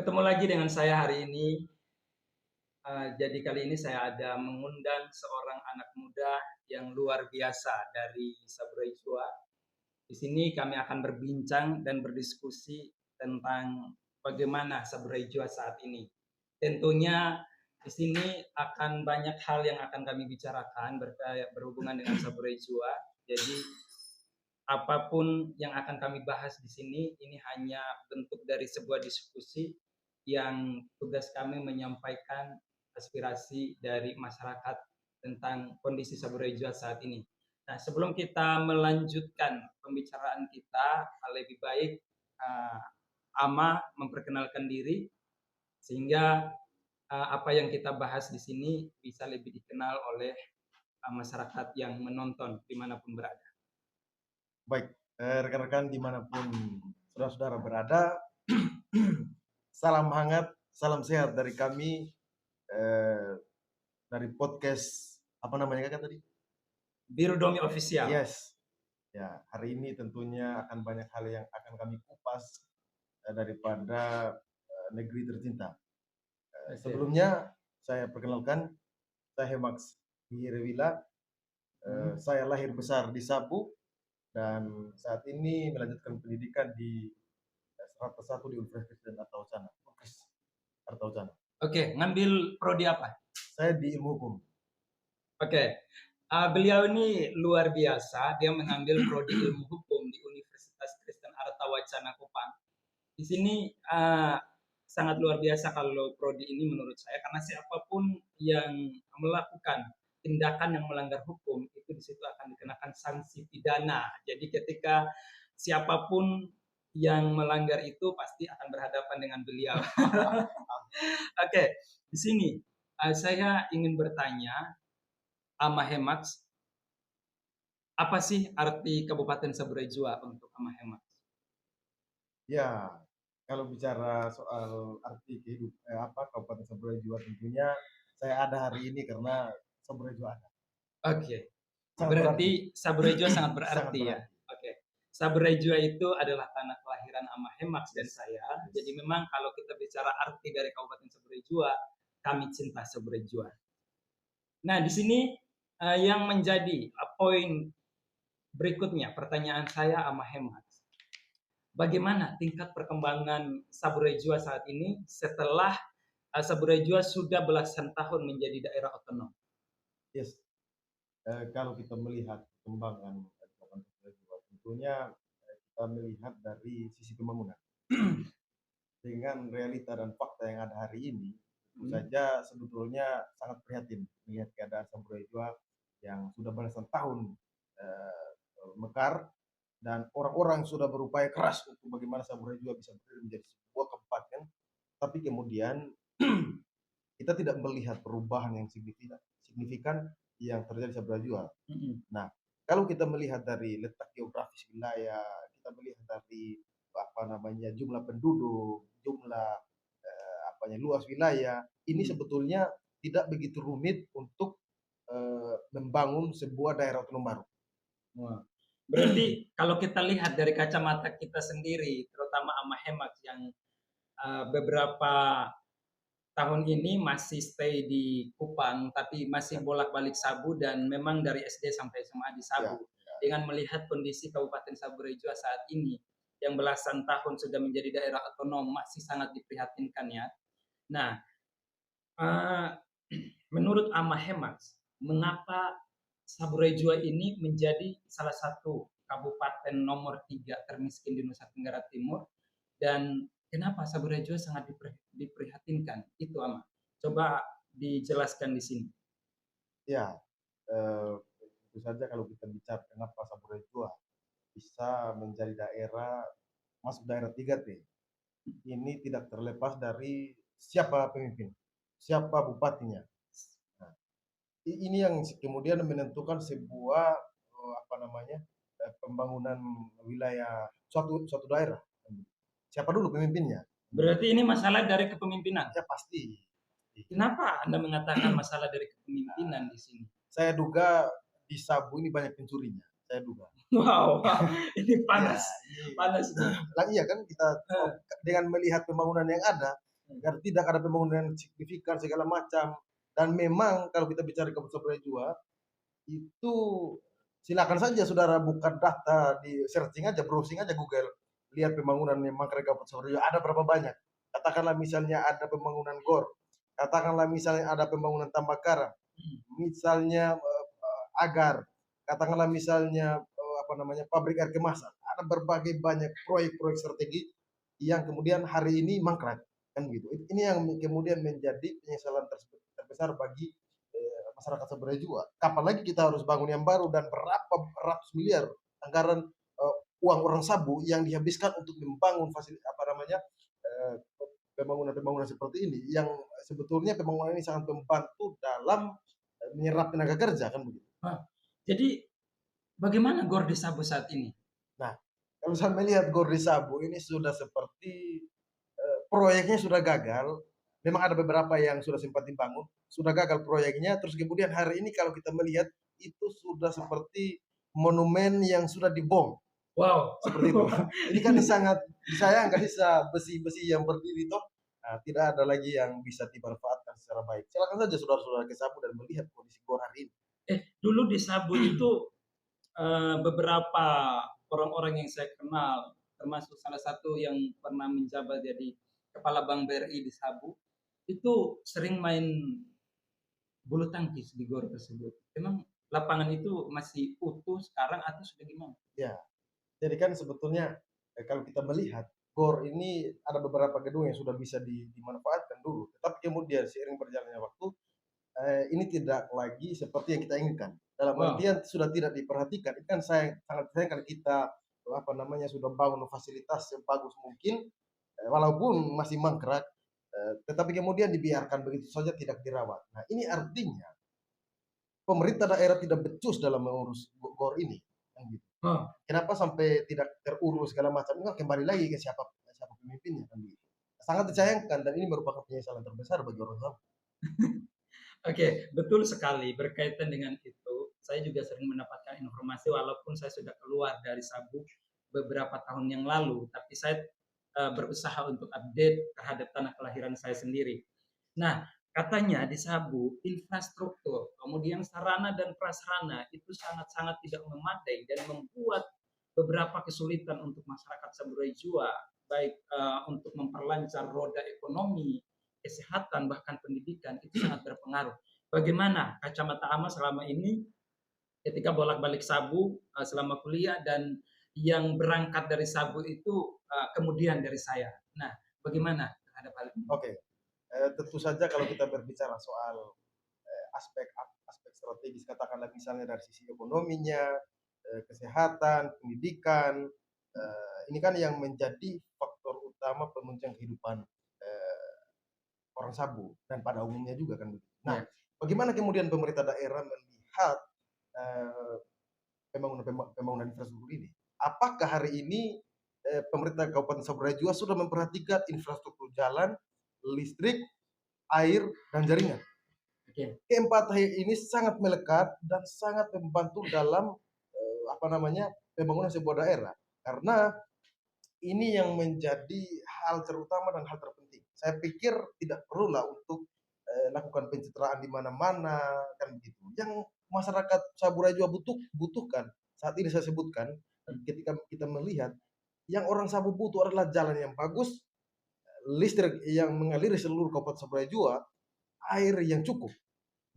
Ketemu lagi dengan saya hari ini. Jadi kali ini saya ada mengundang seorang anak muda yang luar biasa dari Saburai Jua. Di sini kami akan berbincang dan berdiskusi tentang bagaimana Saburai Jua saat ini. Tentunya di sini akan banyak hal yang akan kami bicarakan berhubungan dengan Saburai Jua. Jadi apapun yang akan kami bahas di sini ini hanya bentuk dari sebuah diskusi yang tugas kami menyampaikan aspirasi dari masyarakat tentang kondisi Saburai Jua saat ini. Nah, sebelum kita melanjutkan pembicaraan kita, lebih baik Ama memperkenalkan diri sehingga apa yang kita bahas di sini bisa lebih dikenal oleh masyarakat yang menonton dimanapun berada. Baik, rekan-rekan dimanapun saudara-saudara berada, salam hangat, salam sehat dari kami, dari podcast, apa namanya Kak tadi? Biru Domi Official. Yes. Ya, hari ini tentunya akan banyak hal yang akan kami kupas daripada negeri tercinta. Sebelumnya saya perkenalkan, saya Max Hirewila. Saya lahir besar di Sabu dan saat ini melanjutkan pendidikan di Strata 1 di Universitas Kristen Artaucana. Oke, ngambil prodi apa? Saya di ilmu hukum. Oke. Beliau ini luar biasa, dia mengambil prodi ilmu hukum di Universitas Kristen Artawacana Kupang. Di sini sangat luar biasa kalau prodi ini menurut saya, karena siapapun yang melakukan tindakan yang melanggar hukum itu di situ akan dikenakan sanksi pidana. Jadi ketika siapapun yang melanggar itu pasti akan berhadapan dengan beliau. Oke, di sini saya ingin bertanya, Ama Hemax, apa sih arti Kabupaten Saburai Jua untuk Ama Hemax? Ya, kalau bicara soal arti Kabupaten Saburai Jua, tentunya saya ada hari ini karena Saburai Jua ada. Oke. Berarti Saburai Jua sangat berarti ya. Oke. Saburai Jua itu adalah tanah kelahiran Ama Hemax dan saya. Jadi memang kalau kita bicara arti dari Kabupaten Saburai Jua, kami cinta Saburai Jua. Nah, di sini yang menjadi poin berikutnya, pertanyaan saya Ama Hemax. Bagaimana tingkat perkembangan Saburai Jua saat ini setelah Saburai Jua sudah belasan tahun menjadi daerah otonom? Yes. Kalau kita melihat perkembangan Kabupaten Saburai Jua, tentunya kita melihat dari sisi pembangunan. Dengan realita dan fakta yang ada hari ini, tentu saja sebetulnya sangat prihatin melihat keadaan Saburai Jua yang sudah belasan tahun mekar, dan orang-orang sudah berupaya keras untuk bagaimana Saburai Jua bisa berdiri menjadi sebuah kabupaten, tapi kemudian kita tidak melihat perubahan yang signifikan yang terjadi di Saburai Jua. Nah, kalau kita melihat dari letak geografis wilayah, kita melihat dari jumlah penduduk, jumlah luas wilayah, ini sebetulnya tidak begitu rumit untuk membangun sebuah daerah otonom baru. Berarti kalau kita lihat dari kacamata kita sendiri, terutama Ama Hemax yang beberapa tahun ini masih stay di Kupang, tapi masih bolak-balik Sabu dan memang dari SD sampai SMA di Sabu. Dengan melihat kondisi Kabupaten Saburai Jua saat ini, yang belasan tahun sudah menjadi daerah otonom, masih sangat diprihatinkan ya. Nah, menurut Ama Hemax, mengapa Saburai Jua ini menjadi salah satu kabupaten nomor 3 termiskin di Nusa Tenggara Timur, dan kenapa Saburai Jua sangat diprihatinkan? Itu Ama. Coba dijelaskan di sini. Ya, tentu saja kalau kita bicara kenapa Saburai Jua bisa menjadi masuk daerah 3T, ini tidak terlepas dari siapa pemimpin, siapa bupatinya. Nah, ini yang kemudian menentukan sebuah pembangunan wilayah suatu daerah. Siapa dulu pemimpinnya? Berarti ini masalah dari kepemimpinan? Ya pasti. Kenapa Anda mengatakan masalah dari kepemimpinan di sini? Saya duga di Sabu ini banyak pencurinya. Saya duga. Wow, ini panas. Ya, panas. Iya kan, kita dengan melihat pembangunan yang ada, agar tidak ada pembangunan yang signifikan segala macam. Dan memang kalau kita bicara Kabupaten Saburai itu silakan saja saudara buka data di searching aja, browsing aja Google, lihat pembangunan yang Manggarai Kabupaten Saburai ada berapa banyak. Katakanlah misalnya ada pembangunan GOR, katakanlah misalnya ada pembangunan tambak karang, misalnya agar, katakanlah misalnya apa namanya pabrik air kemasan, ada berbagai banyak proyek-proyek strategi yang kemudian hari ini mangkrak kan gitu. Ini yang kemudian menjadi penyesalan terbesar bagi masyarakat Saburai juga. Kapan lagi kita harus bangun yang baru dan berapa ratus miliar anggaran uang orang Sabu yang dihabiskan untuk membangun fasilitas apa namanya pembangunan-pembangunan seperti ini yang sebetulnya pembangunan ini sangat membantu dalam menyerap tenaga kerja kan begitu. Jadi bagaimana GOR di Sabu saat ini? Nah, kalau saya melihat GOR di Sabu ini sudah seperti proyeknya sudah gagal. Memang ada beberapa yang sudah sempat dibangun, sudah gagal proyeknya. Terus kemudian hari ini kalau kita melihat itu sudah seperti monumen yang sudah dibom. Wow, seperti itu. Ini kan sangat disayangkan sisa besi-besi yang berdiri toh. Nah, tidak ada lagi yang bisa dimanfaatkan secara baik. Silakan saja saudara-saudara ke Sabu dan melihat kondisi GOR hari ini. Dulu di Sabu itu beberapa orang-orang yang saya kenal, termasuk salah satu yang pernah menjabat jadi kepala Bank BRI di Sabu, itu sering main bulu tangkis di GOR tersebut. Memang lapangan itu masih utuh sekarang atau sudah gimana? Ya, jadi kan sebetulnya kalau kita melihat GOR ini ada beberapa gedung yang sudah bisa dimanfaatkan dulu, tetapi kemudian seiring berjalannya waktu ini tidak lagi seperti yang kita inginkan. Dalam artian sudah tidak diperhatikan. Itu kan sangat sayang kalau kita apa namanya sudah bangun fasilitas sebagus mungkin, walaupun masih mangkrak, tetapi kemudian dibiarkan begitu saja tidak dirawat. Nah ini artinya pemerintah daerah tidak becus dalam mengurus GOR ini. Kan gitu. Kenapa sampai tidak terurus segala macam? Ini kembali lagi ke siapa pemimpinnya kan gitu. Sangat disayangkan dan ini merupakan penyesalan terbesar bagi orang Sabu. Oke, betul sekali. Berkaitan dengan itu, saya juga sering mendapatkan informasi walaupun saya sudah keluar dari Sabu beberapa tahun yang lalu, tapi saya berusaha untuk update terhadap tanah kelahiran saya sendiri. Nah, katanya di Sabu infrastruktur, kemudian sarana dan prasarana itu sangat-sangat tidak memadai dan membuat beberapa kesulitan untuk masyarakat Saburai Jua, baik untuk memperlancar roda ekonomi, kesehatan, bahkan pendidikan, itu sangat berpengaruh. Bagaimana kacamata Ama selama ini ketika bolak-balik Sabu selama kuliah dan yang berangkat dari Sabu itu kemudian dari saya. Nah, bagaimana terhadap hal ini? Oke, tentu saja kalau kita berbicara soal aspek strategis, katakanlah misalnya dari sisi ekonominya, kesehatan, pendidikan, ini kan yang menjadi faktor utama penunjang kehidupan orang Sabu dan pada umumnya juga kan. Nah, bagaimana kemudian pemerintah daerah melihat pembangunan infrastruktur ini? Apakah hari ini pemerintah Kabupaten Saburai Jua sudah memperhatikan infrastruktur jalan, listrik, air, dan jaringan? Keempat hal ini sangat melekat dan sangat membantu dalam apa namanya pembangunan sebuah daerah, karena ini yang menjadi hal terutama dan hal terpenting. Saya pikir tidak perlulah untuk lakukan pencitraan di mana-mana kan begitu. Yang masyarakat Saburai Jua butuhkan saat ini saya sebutkan, ketika kita melihat yang orang Sabu butuh adalah jalan yang bagus, listrik yang mengaliri seluruh Kabupaten Saburai Jua, air yang cukup,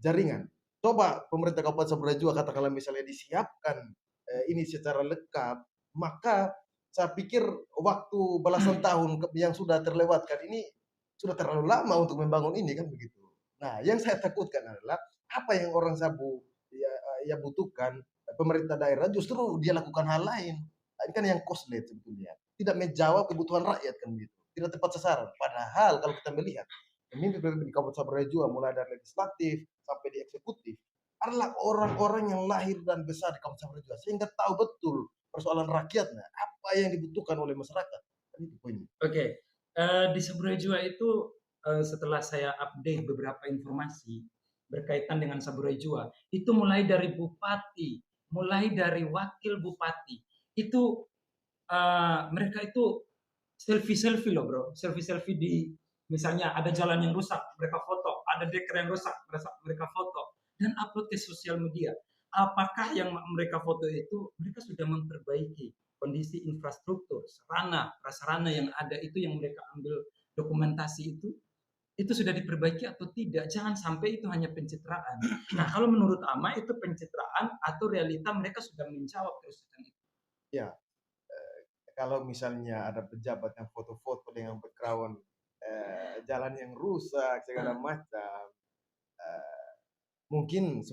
jaringan. Coba pemerintah Kabupaten Saburai Jua katakanlah misalnya disiapkan ini secara lengkap, maka saya pikir waktu belasan tahun yang sudah terlewatkan ini sudah terlalu lama untuk membangun ini kan begitu. Nah, yang saya takutkan adalah apa yang orang Sabu ya butuhkan, pemerintah daerah justru dia lakukan hal lain. Ini kan yang costly sebetulnya. Tidak menjawab kebutuhan rakyat kan begitu. Tidak tepat sasaran. Padahal kalau kita melihat pemimpin-pemimpin di Kabupaten Saburai Jua mulai dari legislatif sampai di eksekutif adalah orang-orang yang lahir dan besar di Kabupaten Saburai Jua sehingga tahu betul persoalan rakyatnya, apa yang dibutuhkan oleh masyarakat. Itu poinnya. Oke, di Saburai Jua itu setelah saya update beberapa informasi berkaitan dengan Saburai Jua, itu mulai dari bupati, mulai dari wakil bupati, itu mereka itu selfie loh bro, selfie di Misalnya ada jalan yang rusak, mereka foto. Ada deker yang rusak, mereka foto. Dan upload ke sosial media. Apakah yang mereka foto itu, mereka sudah memperbaiki kondisi infrastruktur, sarana, prasarana yang ada itu yang mereka ambil dokumentasi itu sudah diperbaiki atau tidak. Jangan sampai itu hanya pencitraan. Nah, kalau menurut Ama itu pencitraan atau realita mereka sudah menjawab kerusakan itu. Ya, kalau misalnya ada pejabat yang foto-foto dengan background jalan yang rusak segala macam, mungkin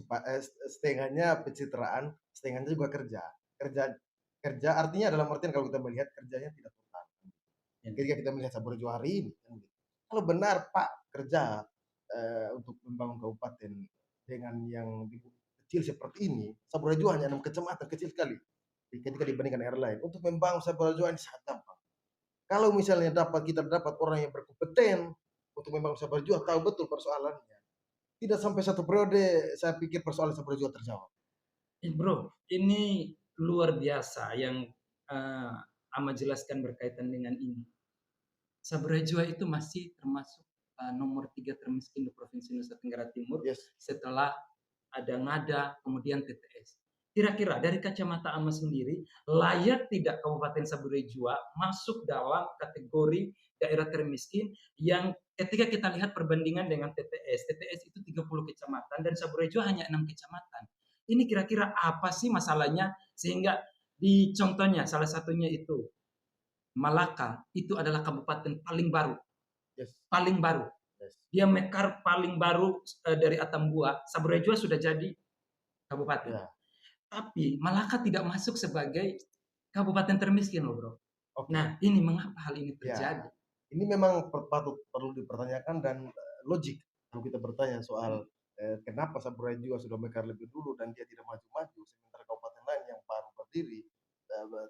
setengahnya pencitraan, setengahnya juga kerja. Kerja artinya dalam artian kalau kita melihat kerjanya tidak total. Ketika kita melihat Saburai Jua hari ini, kan gitu. Kalau benar Pak kerja untuk membangun kabupaten dengan yang kecil seperti ini, Saburai Jua hanya 6 kecamatan kecil sekali ketika dibandingkan daerah lain. Untuk membangun Saburai Jua ini sangat gampang. Kalau misalnya kita dapat orang yang berkompeten untuk membangun Saburai Jua, tahu betul persoalannya. Tidak sampai satu periode saya pikir persoalan Saburai Jua terjawab. Bro, ini luar biasa yang Ama jelaskan berkaitan dengan ini. Saburai Jua itu masih termasuk nomor 3 termiskin di Provinsi Nusa Tenggara Timur. Yes. Setelah ada Ngada, kemudian TTS. Kira-kira dari kacamata Ama sendiri, layak tidak Kabupaten Saburai Jua masuk dalam kategori daerah termiskin yang ketika kita lihat perbandingan dengan TTS itu 30 kecamatan dan Saburai Jua hanya 6 kecamatan. Ini kira-kira apa sih masalahnya sehingga di contohnya salah satunya itu Malaka itu adalah kabupaten paling baru. Yes. Paling baru. Yes. Dia mekar paling baru dari Atambua. Saburai Jua sudah jadi kabupaten. Ya. Tapi Malaka tidak masuk sebagai kabupaten termiskin loh bro. Okay. Nah ini mengapa hal ini terjadi? Ya. Ini memang perlu dipertanyakan dan logik kalau kita bertanya soal kenapa Saburai Jua sudah mekar lebih dulu dan dia tidak maju-maju sementara kabupaten lain yang baru berdiri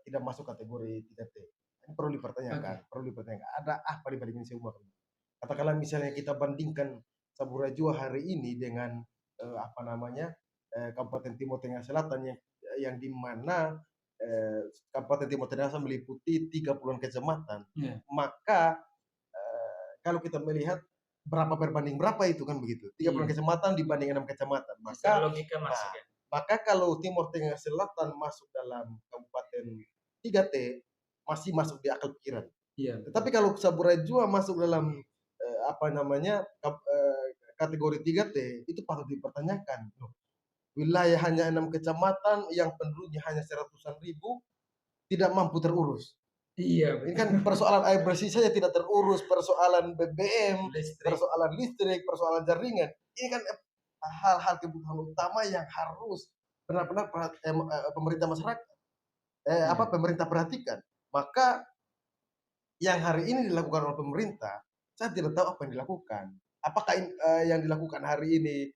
tidak masuk kategori 3T. Ini perlu dipertanyakan. Okay. Perlu dipertanyakan. Ada apa di balik ini semua? Katakanlah misalnya kita bandingkan Saburai Jua hari ini dengan Kabupaten Timur Tengah Selatan yang di mana Kabupaten Timur Tengah Selatan meliputi 30-an kecamatan. Yeah. Maka kalau kita melihat berapa berbanding berapa itu kan begitu. 30 kecamatan dibanding 6 kecamatan. Maka logika masuk ya. Maka kalau Timur Tengah Selatan masuk dalam Kabupaten 3T masih masuk di akal pikiran. Iya. Tetapi kalau Saburai Jua masuk dalam kategori 3T itu patut dipertanyakan. Wilayah hanya 6 kecamatan yang penduduknya hanya 100-an ribu tidak mampu terurus. Iya, betul. Ini kan persoalan air bersih saja tidak terurus, persoalan BBM, persoalan listrik, persoalan jaringan. Ini kan hal-hal kebutuhan utama yang harus benar-benar pemerintah masyarakat pemerintah perhatikan. Maka yang hari ini dilakukan oleh pemerintah, saya tidak tahu apa yang dilakukan. Apakah yang dilakukan hari ini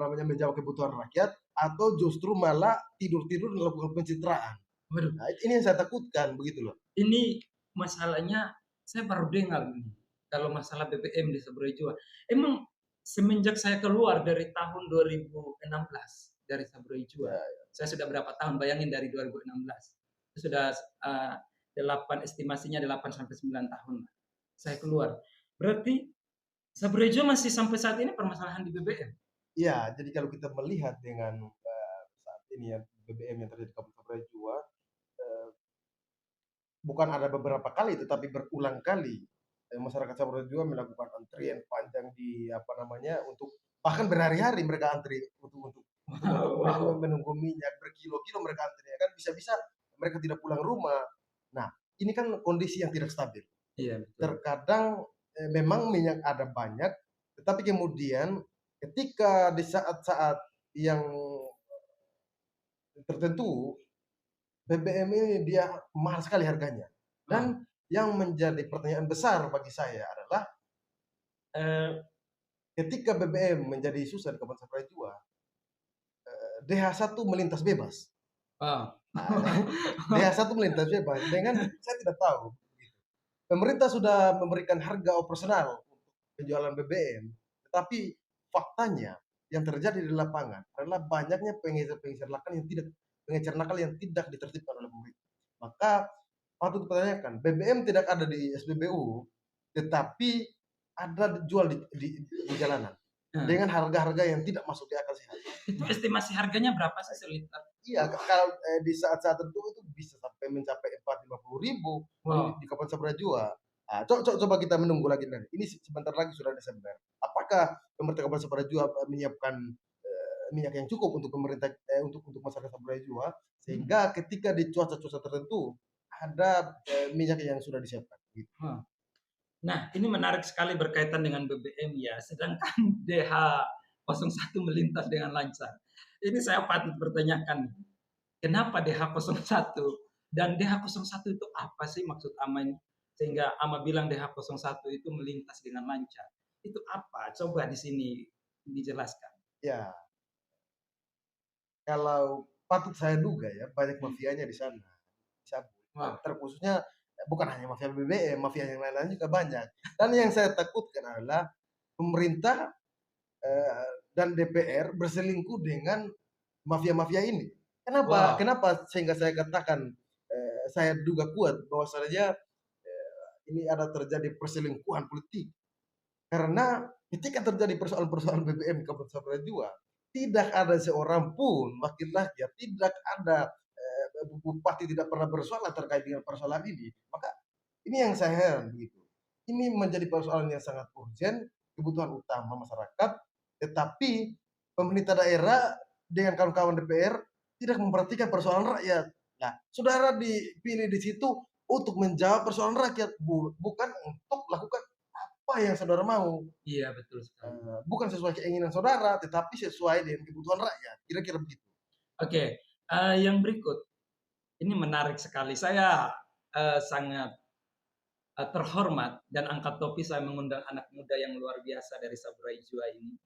menjawab kebutuhan rakyat atau justru malah tidur-tidur melakukan pencitraan. Nah, ini yang saya takutkan begitu loh. Ini masalahnya saya baru dengar nih kalau masalah BBM di Saburai Jua. Emang semenjak saya keluar dari tahun 2016 dari Saburai Jua, saya sudah berapa tahun? Bayangin dari 2016. Itu sudah estimasinya 8 sampai 9 tahun. Saya keluar. Berarti Saburai Jua masih sampai saat ini permasalahan di BBM. Iya, jadi kalau kita melihat dengan saat ini ya BBM yang terjadi di Saburai Jua, bukan ada beberapa kali, tetapi berulang kali masyarakat Saburai Jua melakukan antrian panjang untuk bahkan berhari-hari mereka antri untuk menunggu minyak berkilo-kilo mereka antri kan bisa-bisa mereka tidak pulang rumah. Nah, ini kan kondisi yang tidak stabil. Iya, betul. Terkadang memang minyak ada banyak, tetapi kemudian ketika di saat-saat yang tertentu BBM ini dia mahal sekali harganya. Dan yang menjadi pertanyaan besar bagi saya adalah ketika BBM menjadi susah di Kabupaten Saburai Jua, DH1 melintas bebas. DH1 melintas bebas dengan saya tidak tahu. Pemerintah sudah memberikan harga operasional untuk penjualan BBM, tetapi faktanya yang terjadi di lapangan adalah banyaknya pengecer nakal yang tidak ditertibkan oleh pemerintah. Maka patut dipertanyakan, BBM tidak ada di SPBU, tetapi ada jual di jalanan Nah, dengan harga-harga yang tidak masuk di akal sehat. itu estimasi harganya berapa sih seliter? Iya, kalau di saat-saat tertentu itu bisa sampai mencapai 450.000 Wow. di Kabupaten Saburai. Ah, coba kita menunggu lagi nanti. Ini sebentar lagi sudah Desember. Apakah pemerintah Kabupaten Saburai menyiapkan minyak yang cukup untuk pemerintah untuk masyarakat Saburai sehingga ketika di cuaca-cuaca tertentu ada minyak yang sudah disiapkan. Gitu. Nah, ini menarik sekali berkaitan dengan BBM ya, sedangkan DH01 melintas dengan lancar. Ini saya patut bertanyakan, kenapa DH01 dan DH01 itu apa sih maksud Ama ini? Sehingga Ama bilang DH01 itu melintas dengan lancar. Itu apa? Coba di sini dijelaskan. Ya, kalau patut saya duga ya, banyak mafianya di sana. Terkhususnya bukan hanya mafia BBM, mafia yang lain-lain juga banyak. Dan yang saya takutkan adalah pemerintah dan DPR berselingkuh dengan mafia-mafia ini. Kenapa? Wow. Kenapa? Sehingga saya katakan saya duga kuat bahwasanya ini ada terjadi perselingkuhan politik. Karena ketika terjadi persoalan-persoalan BBM di Kabupaten Saburai Jua, tidak ada seorang pun wakil rakyat, tidak ada bupati tidak pernah bersuara terkait dengan persoalan ini. Maka ini yang saya heran begitu. Ini menjadi persoalan yang sangat urgent, kebutuhan utama masyarakat, tetapi pemerintah daerah dengan kawan-kawan DPR tidak memperhatikan persoalan rakyat. Nah, saudara dipilih di situ untuk menjawab persoalan rakyat, bukan untuk lakukan apa yang saudara mau. Iya, betul sekali. Bukan sesuai keinginan saudara, tetapi sesuai dengan kebutuhan rakyat. Kira-kira begitu. Oke, yang berikut. Ini menarik sekali. Saya sangat terhormat dan angkat topi saya mengundang anak muda yang luar biasa dari Saburai Jua ini.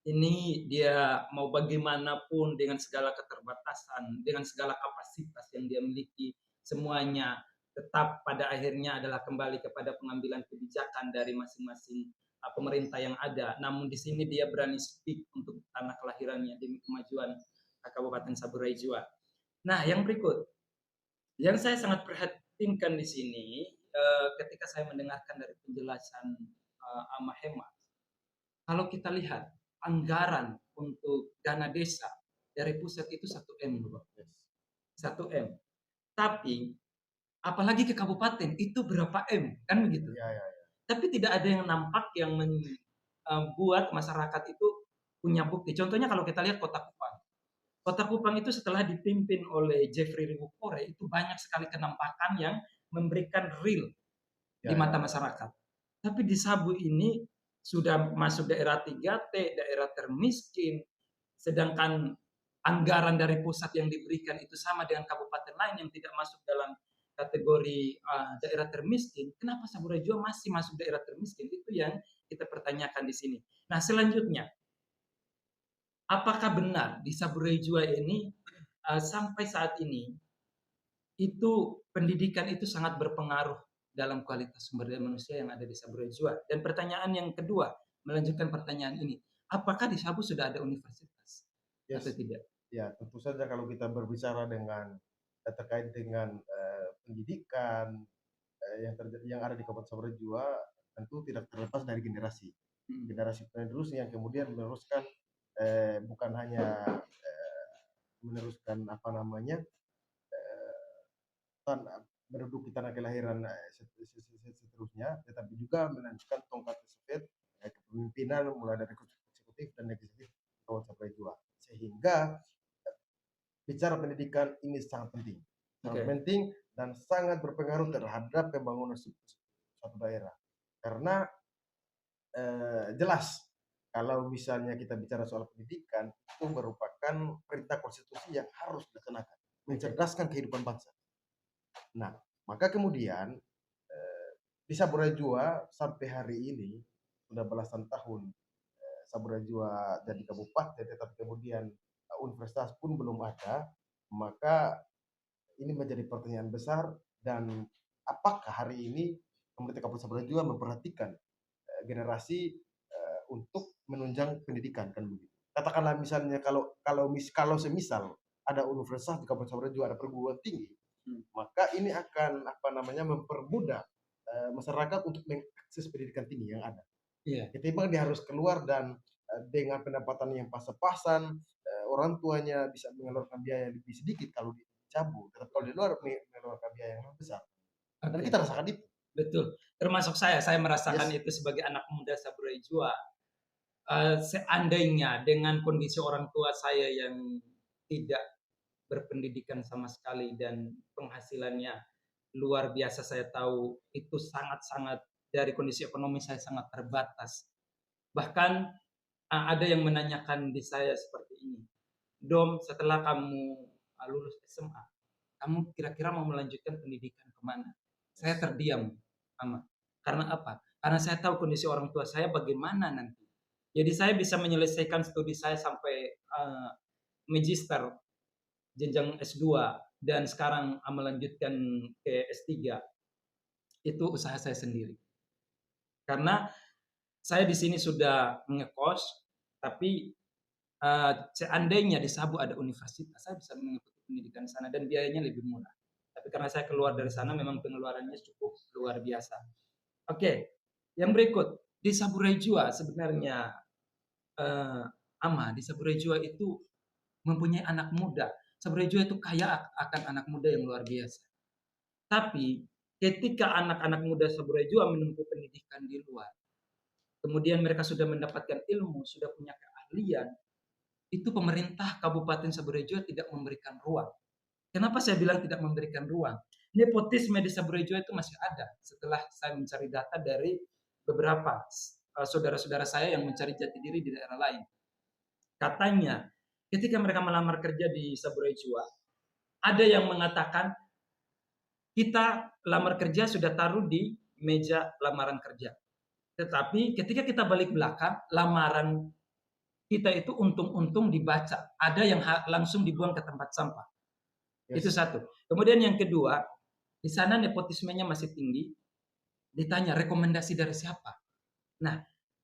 Ini dia mau bagaimanapun dengan segala keterbatasan, dengan segala kapasitas yang dia miliki, semuanya tetap pada akhirnya adalah kembali kepada pengambilan kebijakan dari masing-masing pemerintah yang ada. Namun di sini dia berani speak untuk tanah kelahirannya demi kemajuan Kabupaten Saburai Jua. Nah, yang berikut, yang saya sangat perhatikan di sini ketika saya mendengarkan dari penjelasan Ama Hemas, kalau kita lihat anggaran untuk dana desa dari pusat itu 1 M, Bapak. 1 M. Tapi apalagi ke kabupaten itu berapa M, kan begitu. Ya. Tapi tidak ada yang nampak yang membuat masyarakat itu punya bukti. Contohnya kalau kita lihat Kota Kupang. Kota Kupang itu setelah dipimpin oleh Jeffrey Riwukore itu banyak sekali kenampakan yang memberikan real di mata masyarakat. Tapi di Sabu ini sudah masuk daerah 3T, daerah termiskin, sedangkan anggaran dari pusat yang diberikan itu sama dengan kabupaten lain yang tidak masuk dalam kategori daerah termiskin. Kenapa Saburai Jua masih masuk daerah termiskin? Itu yang kita pertanyakan di sini. Nah, selanjutnya, apakah benar di Saburai Jua ini sampai saat ini itu pendidikan itu sangat berpengaruh dalam kualitas sumber daya manusia yang ada di Saburai Jua? Dan pertanyaan yang kedua, melanjutkan pertanyaan ini, apakah di Sabu sudah ada universitas atau tidak? Ya, tentu saja kalau kita berbicara dengan terkait dengan pendidikan yang ada di Kabupaten Saburai Jua, tentu tidak terlepas dari generasi. Generasi penerus yang kemudian meneruskan bukan hanya meneruskan apa namanya menduduki tanah kelahiran seterusnya, tetapi juga melanjutkan tongkat estafet kepemimpinan mulai dari eksekutif dan legislatif Kabupaten Saburai Jua. Sehingga bicara pendidikan ini sangat penting, sangat penting dan sangat berpengaruh terhadap pembangunan suatu daerah. Karena jelas kalau misalnya kita bicara soal pendidikan itu merupakan perintah konstitusi yang harus dilaksanakan, mencerdaskan kehidupan bangsa. Nah, maka kemudian di Saburai Jua sampai hari ini sudah belasan tahun Saburai Jua jadi kabupaten, tetapi kemudian universitas pun belum ada, maka ini menjadi pertanyaan besar. Dan apakah hari ini pemerintah Kabupaten Saburai Jua memperhatikan generasi untuk menunjang pendidikan, kan begitu. Katakanlah misalnya kalau semisal ada universitas di Kabupaten Saburai Jua, ada perguruan tinggi, maka ini akan mempermudah masyarakat untuk mengakses pendidikan tinggi yang ada. Iya, Ketimbang dia harus keluar dan dengan pendapatan yang pas-pasan, orang tuanya bisa mengeluarkan biaya lebih sedikit kalau dicabut, tetapi kalau di luar mengeluarkan biaya yang lebih besar. Dan oke, kita rasakan itu. betul. Termasuk saya merasakan Yes, itu sebagai anak muda Saburai Jua. Seandainya dengan kondisi orang tua saya yang tidak berpendidikan sama sekali dan penghasilannya luar biasa, saya tahu itu sangat-sangat dari kondisi ekonomi saya sangat terbatas. Bahkan ada yang menanyakan di saya seperti ini, Dom, setelah kamu lulus SMA, kamu kira-kira mau melanjutkan pendidikan kemana? Saya yes. terdiam, Ama. Karena apa? Karena saya tahu kondisi orang tua saya bagaimana nanti. Jadi saya bisa menyelesaikan studi saya sampai magister, jenjang S2, dan sekarang melanjutkan ke S3. Itu usaha saya sendiri. Karena saya di sini sudah ngekos, tapi seandainya di Sabu ada universitas, saya bisa mengikuti pendidikan di sana dan biayanya lebih murah. Tapi karena saya keluar dari sana, memang pengeluarannya cukup luar biasa. Oke, yang berikut di Saburai Jua sebenarnya eh, di Saburai Jua itu mempunyai anak muda. Saburai Jua itu kaya akan anak muda yang luar biasa. Tapi ketika anak-anak muda Saburai Jua menempuh pendidikan di luar, kemudian mereka sudah mendapatkan ilmu, sudah punya keahlian, itu pemerintah Kabupaten Saburejo tidak memberikan ruang. Kenapa saya bilang tidak memberikan ruang? Nepotisme di Saburejo itu masih ada setelah saya mencari data dari beberapa saudara-saudara saya yang mencari jati diri di daerah lain. Katanya, ketika mereka melamar kerja di Saburejo, ada yang mengatakan kita lamar kerja sudah taruh di meja lamaran kerja. Tetapi ketika kita balik belakang, lamaran kita itu untung-untung dibaca. Ada yang langsung dibuang ke tempat sampah. Itu Yes. satu. Kemudian yang kedua, di sana nepotismenya masih tinggi. Ditanya rekomendasi dari siapa. Nah,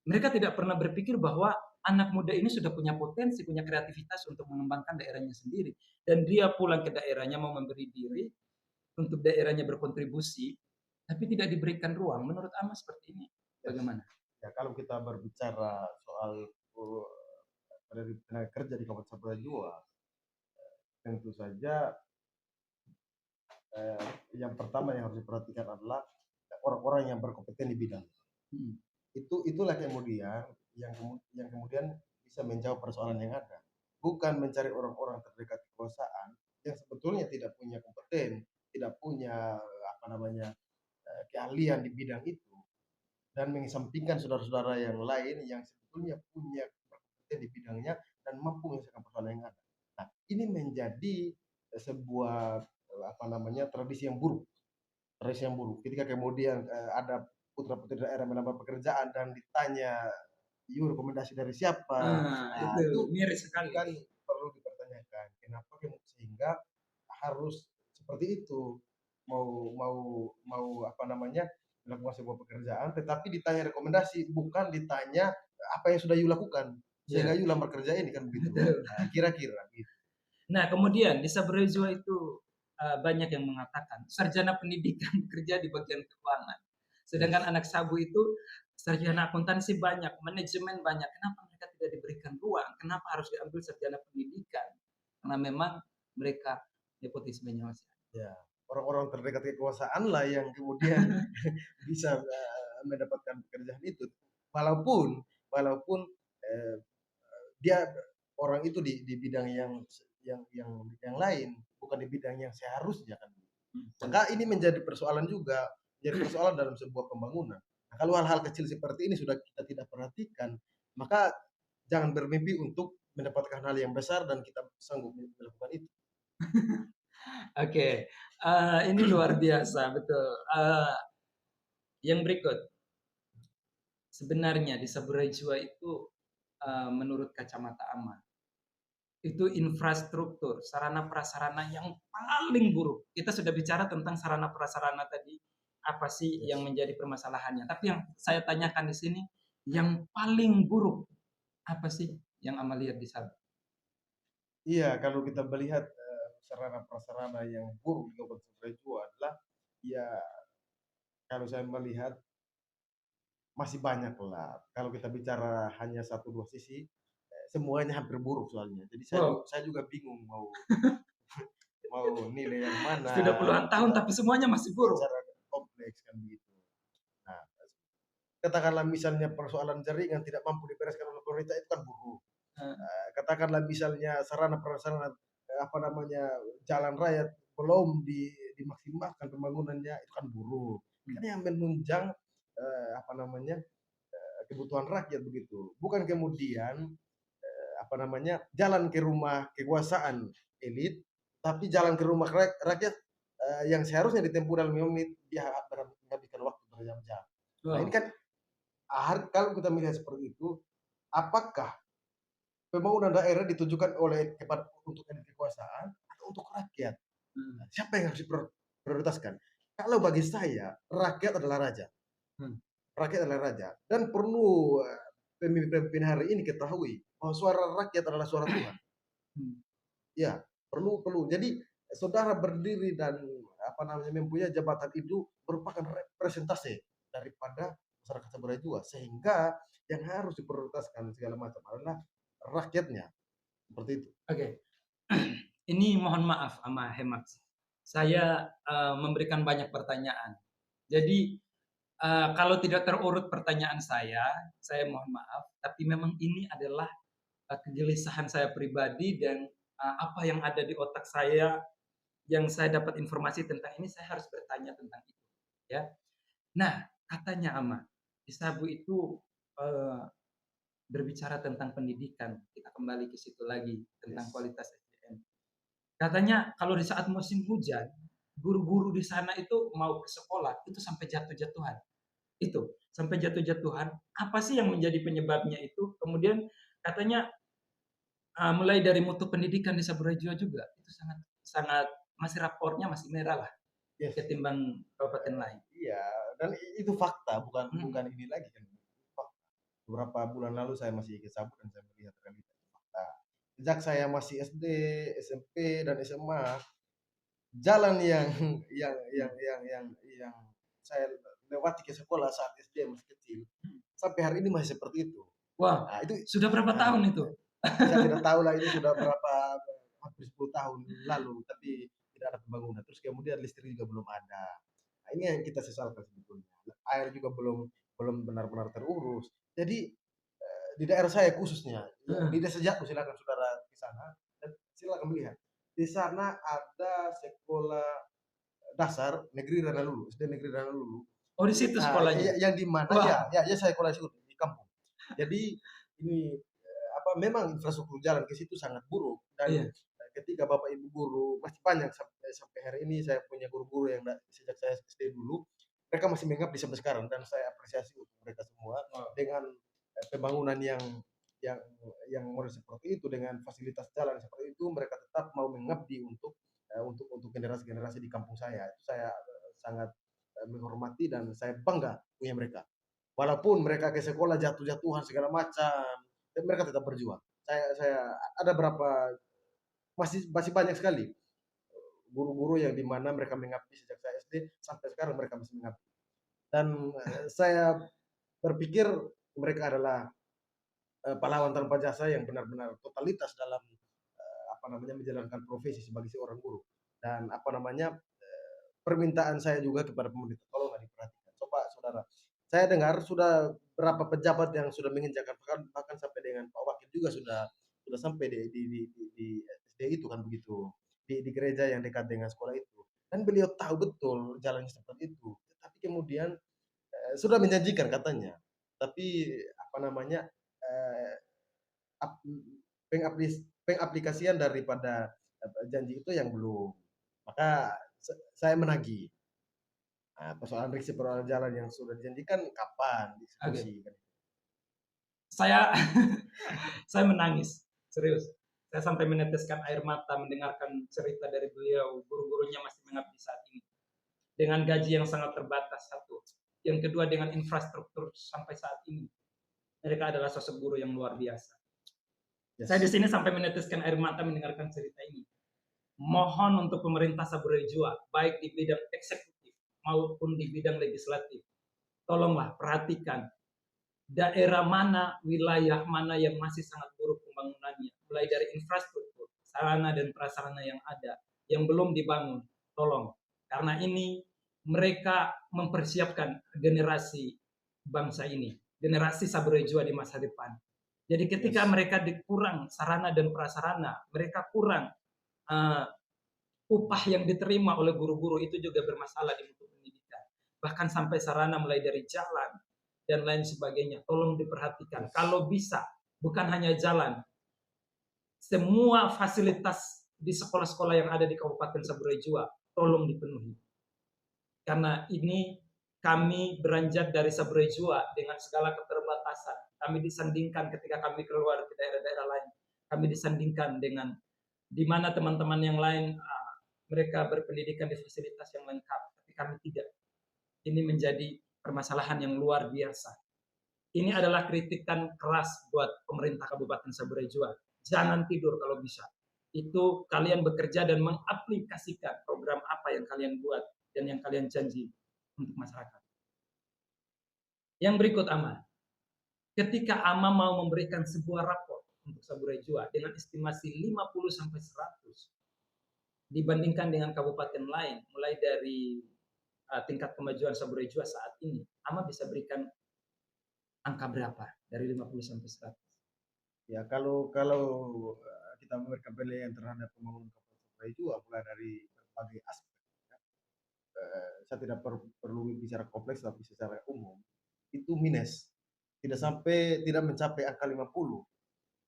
mereka tidak pernah berpikir bahwa anak muda ini sudah punya potensi, punya kreativitas untuk mengembangkan daerahnya sendiri. Dan dia pulang ke daerahnya mau memberi diri untuk daerahnya berkontribusi, tapi tidak diberikan ruang. Menurut Ama seperti ini. Yes. Bagaimana? Ya, kalau kita berbicara soal tenaga kerja di Kabupaten Saburai, tentu saja yang pertama yang harus diperhatikan adalah orang-orang yang berkompeten di bidang. Hmm. Itulah kemudian yang kemudian bisa menjawab persoalan yang ada. Bukan mencari orang-orang terdekat kekuasaan yang sebetulnya tidak punya kompeten, tidak punya apa namanya keahlian di bidang itu, dan mengesampingkan saudara-saudara yang lain yang sebetulnya punya kompeten di bidangnya dan mampu menyelesaikan persoalan yang ada. Nah, ini menjadi sebuah apa namanya tradisi yang buruk. Tradisi yang buruk. Ketika kemudian ada putra-putri daerah melamar pekerjaan dan ditanya, "You rekomendasi dari siapa?" Nah, Itu miris itu sekali. kan perlu dipertanyakan. Kenapa sehingga harus seperti itu? Mau mau mau apa namanya? Melakukan sebuah pekerjaan tetapi ditanya rekomendasi, bukan ditanya apa yang sudah you lakukan sehingga Ya, you lamar kerja ini, kan begitu. betul. Nah, kira-kira gitu. Nah, kemudian di Sabrezo itu banyak yang mengatakan sarjana pendidikan kerja di bagian keuangan. Sedangkan Yes. anak sabu itu sarjana akuntansi banyak, manajemen banyak. Kenapa mereka tidak diberikan ruang? Kenapa harus diambil sarjana pendidikan? Karena memang mereka nepotismenya masih ada. Ya, orang-orang terdekat kekuasaan lah yang kemudian bisa mendapatkan pekerjaan itu. Walaupun walaupun eh, dia orang itu di bidang yang lain, bukan di bidang yang seharusnya kan. Maka ini menjadi persoalan juga, menjadi persoalan dalam sebuah pembangunan. Nah, kalau hal-hal kecil seperti ini sudah kita tidak perhatikan, maka jangan bermimpi untuk mendapatkan hal yang besar dan kita sanggup melakukan itu. Oke, ini luar biasa, betul. Yang berikut, sebenarnya di Saburai Jua itu menurut kacamata Ama, itu infrastruktur, sarana prasarana yang paling buruk. Kita sudah bicara tentang sarana prasarana tadi, apa sih yang Yes. menjadi permasalahannya. Tapi yang saya tanyakan di sini, yang paling buruk apa sih yang Ama lihat di sana? Iya, kalau kita melihat sarana prasarana yang buruk di Kabupaten Sumberjo adalah ya kalau saya melihat masih banyak lah. Kalau kita bicara hanya satu dua sisi, semuanya hampir buruk soalnya. Jadi Wow, saya juga bingung mau mau nilai yang sudah mana. puluhan tahun tapi semuanya masih buruk. Bicara kompleks kan begitu. Nah, katakanlah misalnya persoalan jaringan tidak mampu dibereskan oleh pemerintah itu kan buruk. Eh, Katakanlah misalnya sarana prasarana apa namanya jalan raya belum dimaksimalkan pembangunannya itu kan buruk. Kan yang menunjang apa namanya kebutuhan rakyat begitu. Bukan kemudian apa namanya jalan ke rumah kekuasaan elit, tapi jalan ke rumah rakyat yang seharusnya ditempuh dalam 5 menit dia menghabiskan waktu berjam-jam. Nah ini wow. kan kalau kita melihat seperti itu, apakah pembangunan daerah ditujukan oleh kepada untuk elit kekuasaan atau untuk rakyat? Hmm, Siapa yang harus diprioritaskan? Kalau bagi saya, rakyat adalah raja. hmm, Rakyat adalah raja. Dan perlu pemimpin hari ini ketahui bahwa suara rakyat adalah suara Tuhan. hmm. Ya, perlu. Jadi saudara berdiri dan apa namanya mempunyai jabatan itu merupakan representasi daripada masyarakat Saburai Jua, sehingga yang harus diprioritaskan segala macam adalah rakyatnya seperti itu. Oke, ini mohon maaf sama hemat. Saya memberikan banyak pertanyaan. Jadi kalau tidak terurut pertanyaan saya mohon maaf. Tapi memang ini adalah kegelisahan saya pribadi dan apa yang ada di otak saya yang saya dapat informasi tentang ini saya harus bertanya tentang itu. Ya. Nah, katanya Ama, di Sabu itu eh, berbicara tentang pendidikan. Kita kembali ke situ lagi tentang Yes. kualitas SDM. Katanya kalau di saat musim hujan, guru-guru di sana itu mau ke sekolah itu sampai jatuh-jatuhan. Itu sampai jatuh-jatuhan. Apa sih yang menjadi penyebabnya itu? Kemudian katanya mulai dari mutu pendidikan di Saburajua juga itu sangat sangat masih rapornya masih merah lah Yes. ketimbang kabupaten lain. Iya, dan itu fakta, bukan Hmm. bukan ini lagi kan. Fakta. Beberapa bulan lalu saya masih ke Sabu dan saya melihat realitas fakta. Sejak saya masih SD, SMP dan SMA, jalan yang yang saya lewati ke sekolah saat SD masih kecil, sampai hari ini masih seperti itu. Wah, Nah, itu sudah berapa nah, tahun itu? saya tidak tahu lah ini sudah berapa hampir 10 tahun lalu, tapi tidak ada pembangunan. Terus kemudian listrik juga belum ada. Nah, ini yang kita sesalkan sebetulnya. Air juga belum belum benar-benar terurus. Jadi di daerah saya khususnya, ya, di desa Jatu silakan saudara ke sana dan silakan melihat. Di sana ada sekolah dasar negeri Ranalulu, SD negeri Ranalulu. Oh, di situ sekolahnya. Yang di mana Wah, ya saya sekolah di kampung. Jadi ini apa memang infrastruktur jalan ke situ sangat buruk dan iya. ketika Bapak Ibu guru masih banyak sampai sampai hari ini saya punya guru-guru yang sejak saya SD dulu mereka masih mengabdi sampai sekarang dan saya apresiasi untuk mereka semua dengan pembangunan yang model seperti itu dengan fasilitas jalan seperti itu mereka tetap mau mengabdi untuk generasi-generasi di kampung saya. Itu saya sangat menghormati dan saya bangga punya mereka. Walaupun mereka ke sekolah jatuh-jatuhan segala macam, dan mereka tetap berjuang. Saya ada berapa masih masih banyak sekali guru-guru yang dimana mereka mengabdi sejak saya SD sampai sekarang mereka masih mengabdi. Dan saya berpikir mereka adalah pahlawan tanpa jasa yang benar-benar totalitas dalam apa namanya menjalankan profesi sebagai seorang guru. Dan apa namanya permintaan saya juga kepada pemerintah tolonglah diperhatikan. Coba saudara, saya dengar sudah berapa pejabat yang sudah menginjakan bahkan sampai dengan Pak Wakil juga sudah sampai di SD itu kan begitu di gereja yang dekat dengan sekolah itu dan beliau tahu betul jalannya seperti itu tapi kemudian sudah menjanjikan katanya tapi apa namanya eh, pengaplikasian daripada janji itu yang belum maka saya menagih. Nah, persoalan risiko persoalan jalan yang sudah dijanjikan kapan Oke. diskusi kan? Saya saya menangis, serius. Saya sampai meneteskan air mata mendengarkan cerita dari beliau, guru-gurunya masih mengabdi saat ini. Dengan gaji yang sangat terbatas satu. Yang kedua dengan infrastruktur sampai saat ini. Mereka adalah sosok guru yang luar biasa. Yes. Saya di sini sampai meneteskan air mata mendengarkan cerita ini. Mohon untuk pemerintah Saburai Jua, baik di bidang eksekutif maupun di bidang legislatif. Tolonglah perhatikan daerah mana, wilayah mana yang masih sangat buruk pembangunannya, mulai dari infrastruktur, sarana dan prasarana yang ada, yang belum dibangun, tolong. Karena ini mereka mempersiapkan generasi bangsa ini, generasi Saburai Jua di masa depan. Jadi ketika mereka kurang sarana dan prasarana, mereka kurang upah yang diterima oleh guru-guru, itu juga bermasalah di mutu pendidikan. Bahkan sampai sarana mulai dari jalan dan lain sebagainya, tolong diperhatikan. Kalau bisa, bukan hanya jalan, semua fasilitas di sekolah-sekolah yang ada di Kabupaten Saburai Jua, tolong dipenuhi. Karena ini kami beranjak dari Saburai Jua dengan segala keterbatasan. Kami disandingkan ketika kami keluar ke daerah-daerah lain. Kami disandingkan dengan di mana teman-teman yang lain mereka berpendidikan di fasilitas yang lengkap, tapi kami tidak. Ini menjadi permasalahan yang luar biasa. Ini adalah kritikan keras buat pemerintah Kabupaten Saburai Jua. Jangan tidur kalau bisa. Itu kalian bekerja dan mengaplikasikan program apa yang kalian buat dan yang kalian janji untuk masyarakat. Yang berikut, Ama. Ketika Ama mau memberikan sebuah rapor untuk Saburai Jua dengan estimasi 50-100 dibandingkan dengan kabupaten lain, mulai dari tingkat kemajuan Saburai Jua saat ini, Ama bisa berikan angka berapa dari 50-100? Ya, kalau kita memberikan penilaian terhadap pembangunan Kabupaten Saburai Jua mulai dari berbagai aspek, ya, saya tidak perlu bicara kompleks, tapi secara umum itu minus, tidak mencapai angka 50.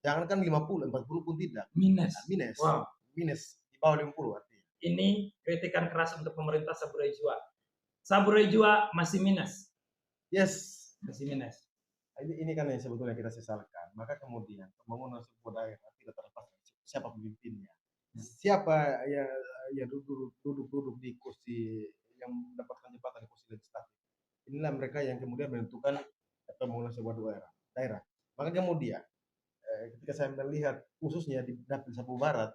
Jangankan 50, 40 pun tidak. Minus. Nah, minus. Wow. Minus di bawah 50 artinya. Ini kritikan keras untuk pemerintah Saburai Jua. Saburai Jua masih minus. Yes. Masih minus. Ini kan yang sebetulnya kita sesalkan. Maka kemudian pembangunan sebuah daerah tidak terlepas dari siapa pemimpinnya. Siapa yang duduk di kursi, yang mendapatkan jabatan di kursi legislatif. Inilah mereka yang kemudian menentukan pembangunan sebuah daerah. Maka kemudian ketika saya melihat khususnya di Dapil Sabu Barat,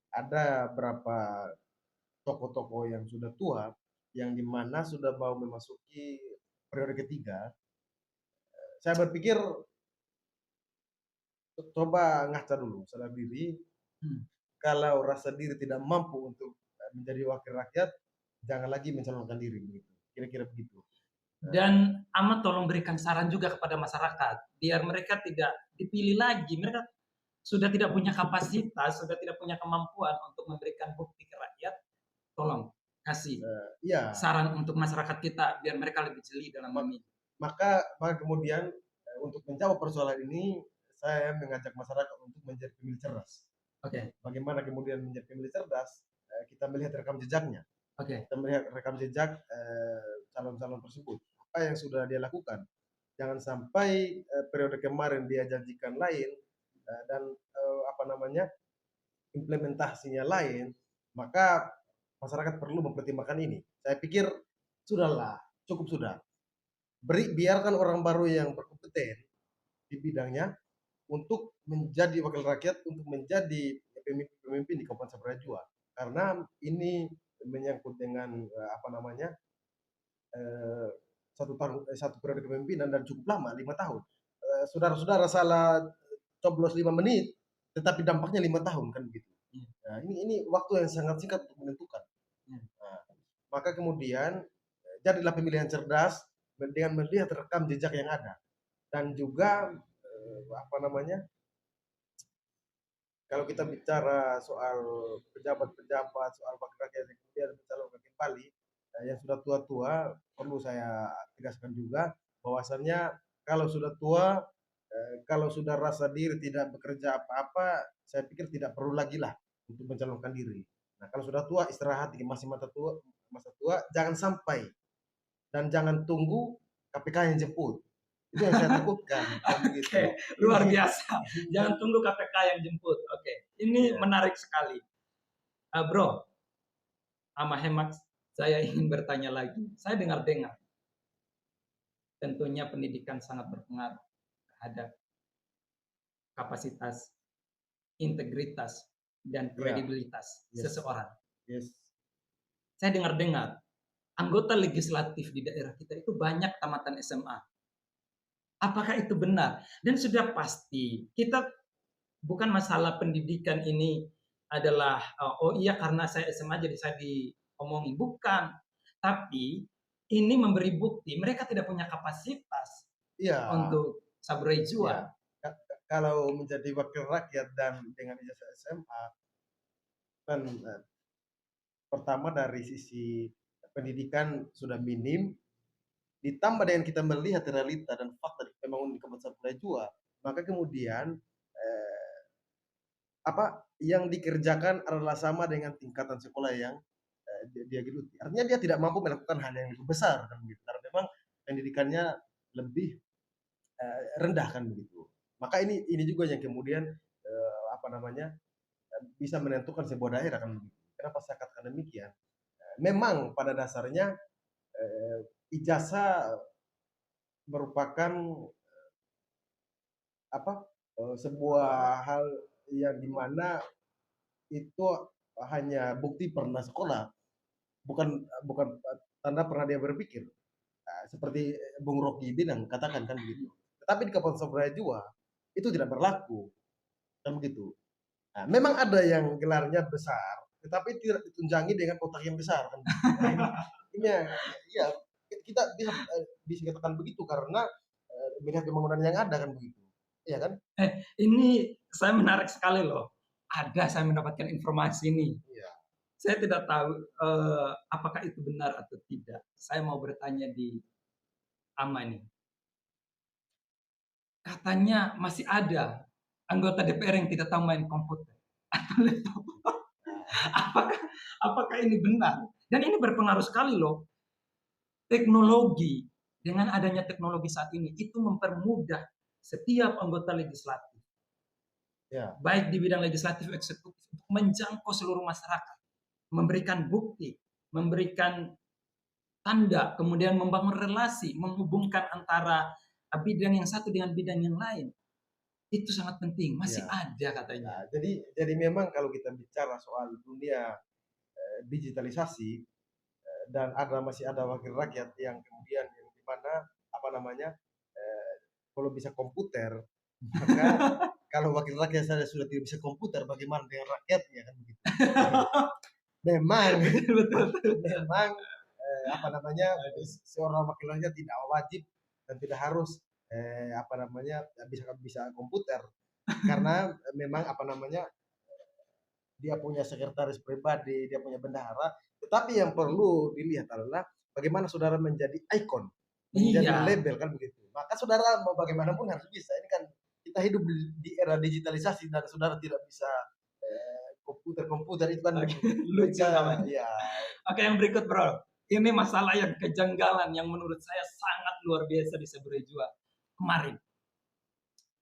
ada berapa tokoh-tokoh yang sudah tua, yang dimana sudah mau memasuki periode ketiga. Saya berpikir coba ngaca dulu sadar diri. Kalau rasa diri tidak mampu untuk menjadi wakil rakyat, jangan lagi mencalonkan diri begitu. Kira-kira begitu. Dan Ahmad tolong berikan saran juga kepada masyarakat biar mereka tidak dipilih lagi. Mereka sudah tidak punya kapasitas, sudah tidak punya kemampuan untuk memberikan bukti ke rakyat. Tolong kasih saran untuk masyarakat kita biar mereka lebih jeli dalam memilih. Maka kemudian untuk menjawab persoalan ini, saya mengajak masyarakat untuk menjadi pemilih cerdas. Oke. Bagaimana kemudian menjadi pemilih cerdas? Kita melihat rekam jejaknya. Kita melihat rekam jejak calon-calon tersebut. Apa yang sudah dia lakukan? Jangan sampai periode kemarin dia janjikan lain dan implementasinya lain, maka masyarakat perlu mempertimbangkan ini. Saya pikir sudahlah, cukup sudah. Biarkan orang baru yang berkompeten di bidangnya untuk menjadi wakil rakyat, untuk menjadi pemimpin di Kabupaten Saburai Jua. Karena ini menyangkut dengan satu periode kepemimpinan dan cukup lama, 5 tahun. Saudara-saudara salah coblos 5 menit, tetapi dampaknya 5 tahun kan begitu. Nah, ini waktu yang sangat singkat untuk menentukan. Nah, maka kemudian jadilah pemilihan cerdas dengan melihat rekam jejak yang ada, dan juga kalau kita bicara soal pejabat-pejabat, soal wakil rakyat yang kemudian mencalonkan kembali, yang sudah tua-tua, perlu saya tegaskan juga bahwasannya kalau sudah tua, kalau sudah rasa diri tidak bekerja apa-apa, saya pikir tidak perlu lagi lah untuk mencalonkan diri. Nah, kalau sudah tua, istirahat di masa tua, jangan sampai dan jangan tunggu KPK yang jemput. Itu yang saya takutkan. Oke, luar biasa. Jangan tunggu KPK yang jemput. Oke, ini menarik sekali. Bro, sama hemat saya ingin bertanya lagi. Saya dengar-dengar, tentunya pendidikan sangat berpengaruh terhadap kapasitas, integritas, dan kredibilitas seseorang. Yes. Saya dengar-dengar, anggota legislatif di daerah kita itu banyak tamatan SMA. Apakah itu benar? Dan sudah pasti kita bukan masalah pendidikan ini adalah, oh iya karena saya SMA jadi saya diomongin, bukan. Tapi ini memberi bukti mereka tidak punya kapasitas Iya, untuk saburai iya. jua. Kalau menjadi wakil rakyat dan dengan ijazah SMA, kan pertama dari sisi pendidikan sudah minim, ditambah dengan kita melihat realita dan fakta di pembangunan di Kabupaten Jua, maka kemudian eh, apa yang dikerjakan adalah sama dengan tingkatan sekolah yang dia geluti. Artinya dia tidak mampu melakukan hal yang lebih besar kan begitu. Karena memang pendidikannya lebih rendah kan begitu. Maka ini juga yang kemudian apa namanya bisa menentukan sebuah daerah kan begitu. Kenapa saya katakan demikian? Memang pada dasarnya ijazah merupakan apa sebuah hal yang dimana itu hanya bukti pernah sekolah, bukan bukan tanda pernah dia berpikir. Nah, seperti Bung Rocky bilang, katakan kan begitu. Tetapi di Kabupaten Saburai Jua itu tidak berlaku kan begitu. Nah, memang ada yang gelarnya besar, tetapi tidak ditunjangi dengan otak yang besar kan. Nah, ini ya kita bisa katakan begitu karena melihat pembangunan yang ada kan begitu. Iya kan? Ini saya menarik sekali loh. Ada saya mendapatkan informasi ini. Iya. Saya tidak tahu apakah itu benar atau tidak. Saya mau bertanya di AMA ini. Katanya masih ada anggota DPR yang tidak tahu main komputer atau laptop. apakah apakah ini benar? Dan ini berpengaruh sekali loh. Teknologi, dengan adanya teknologi saat ini itu mempermudah setiap anggota legislatif, Ya. baik di bidang legislatif eksekutif, untuk menjangkau seluruh masyarakat, memberikan bukti, memberikan tanda, kemudian membangun relasi, menghubungkan antara bidang yang satu dengan bidang yang lain. Itu sangat penting, masih Ya. ada katanya. Nah, jadi memang kalau kita bicara soal dunia digitalisasi dan masih ada wakil rakyat yang kemudian yang di mana apa namanya kalau bisa komputer, maka kalau wakil rakyat saya sudah tidak bisa komputer, bagaimana dengan rakyatnya kan begitu. Memang Betul. memang apa namanya seorang wakil rakyat tidak wajib dan tidak harus apa namanya bisa bisa komputer karena memang apa namanya dia punya sekretaris pribadi, dia punya bendahara. Tetapi yang perlu dilihat adalah bagaimana saudara menjadi ikon, menjadi Iya. label kan begitu. Maka saudara mau bagaimanapun harus bisa. Ini kan kita hidup di era digitalisasi dan saudara tidak bisa komputer itu kan Lucu namanya. ya. Oke, yang berikut bro. Ini masalah yang kejanggalan yang menurut saya sangat luar biasa di Saburai Jua kemarin.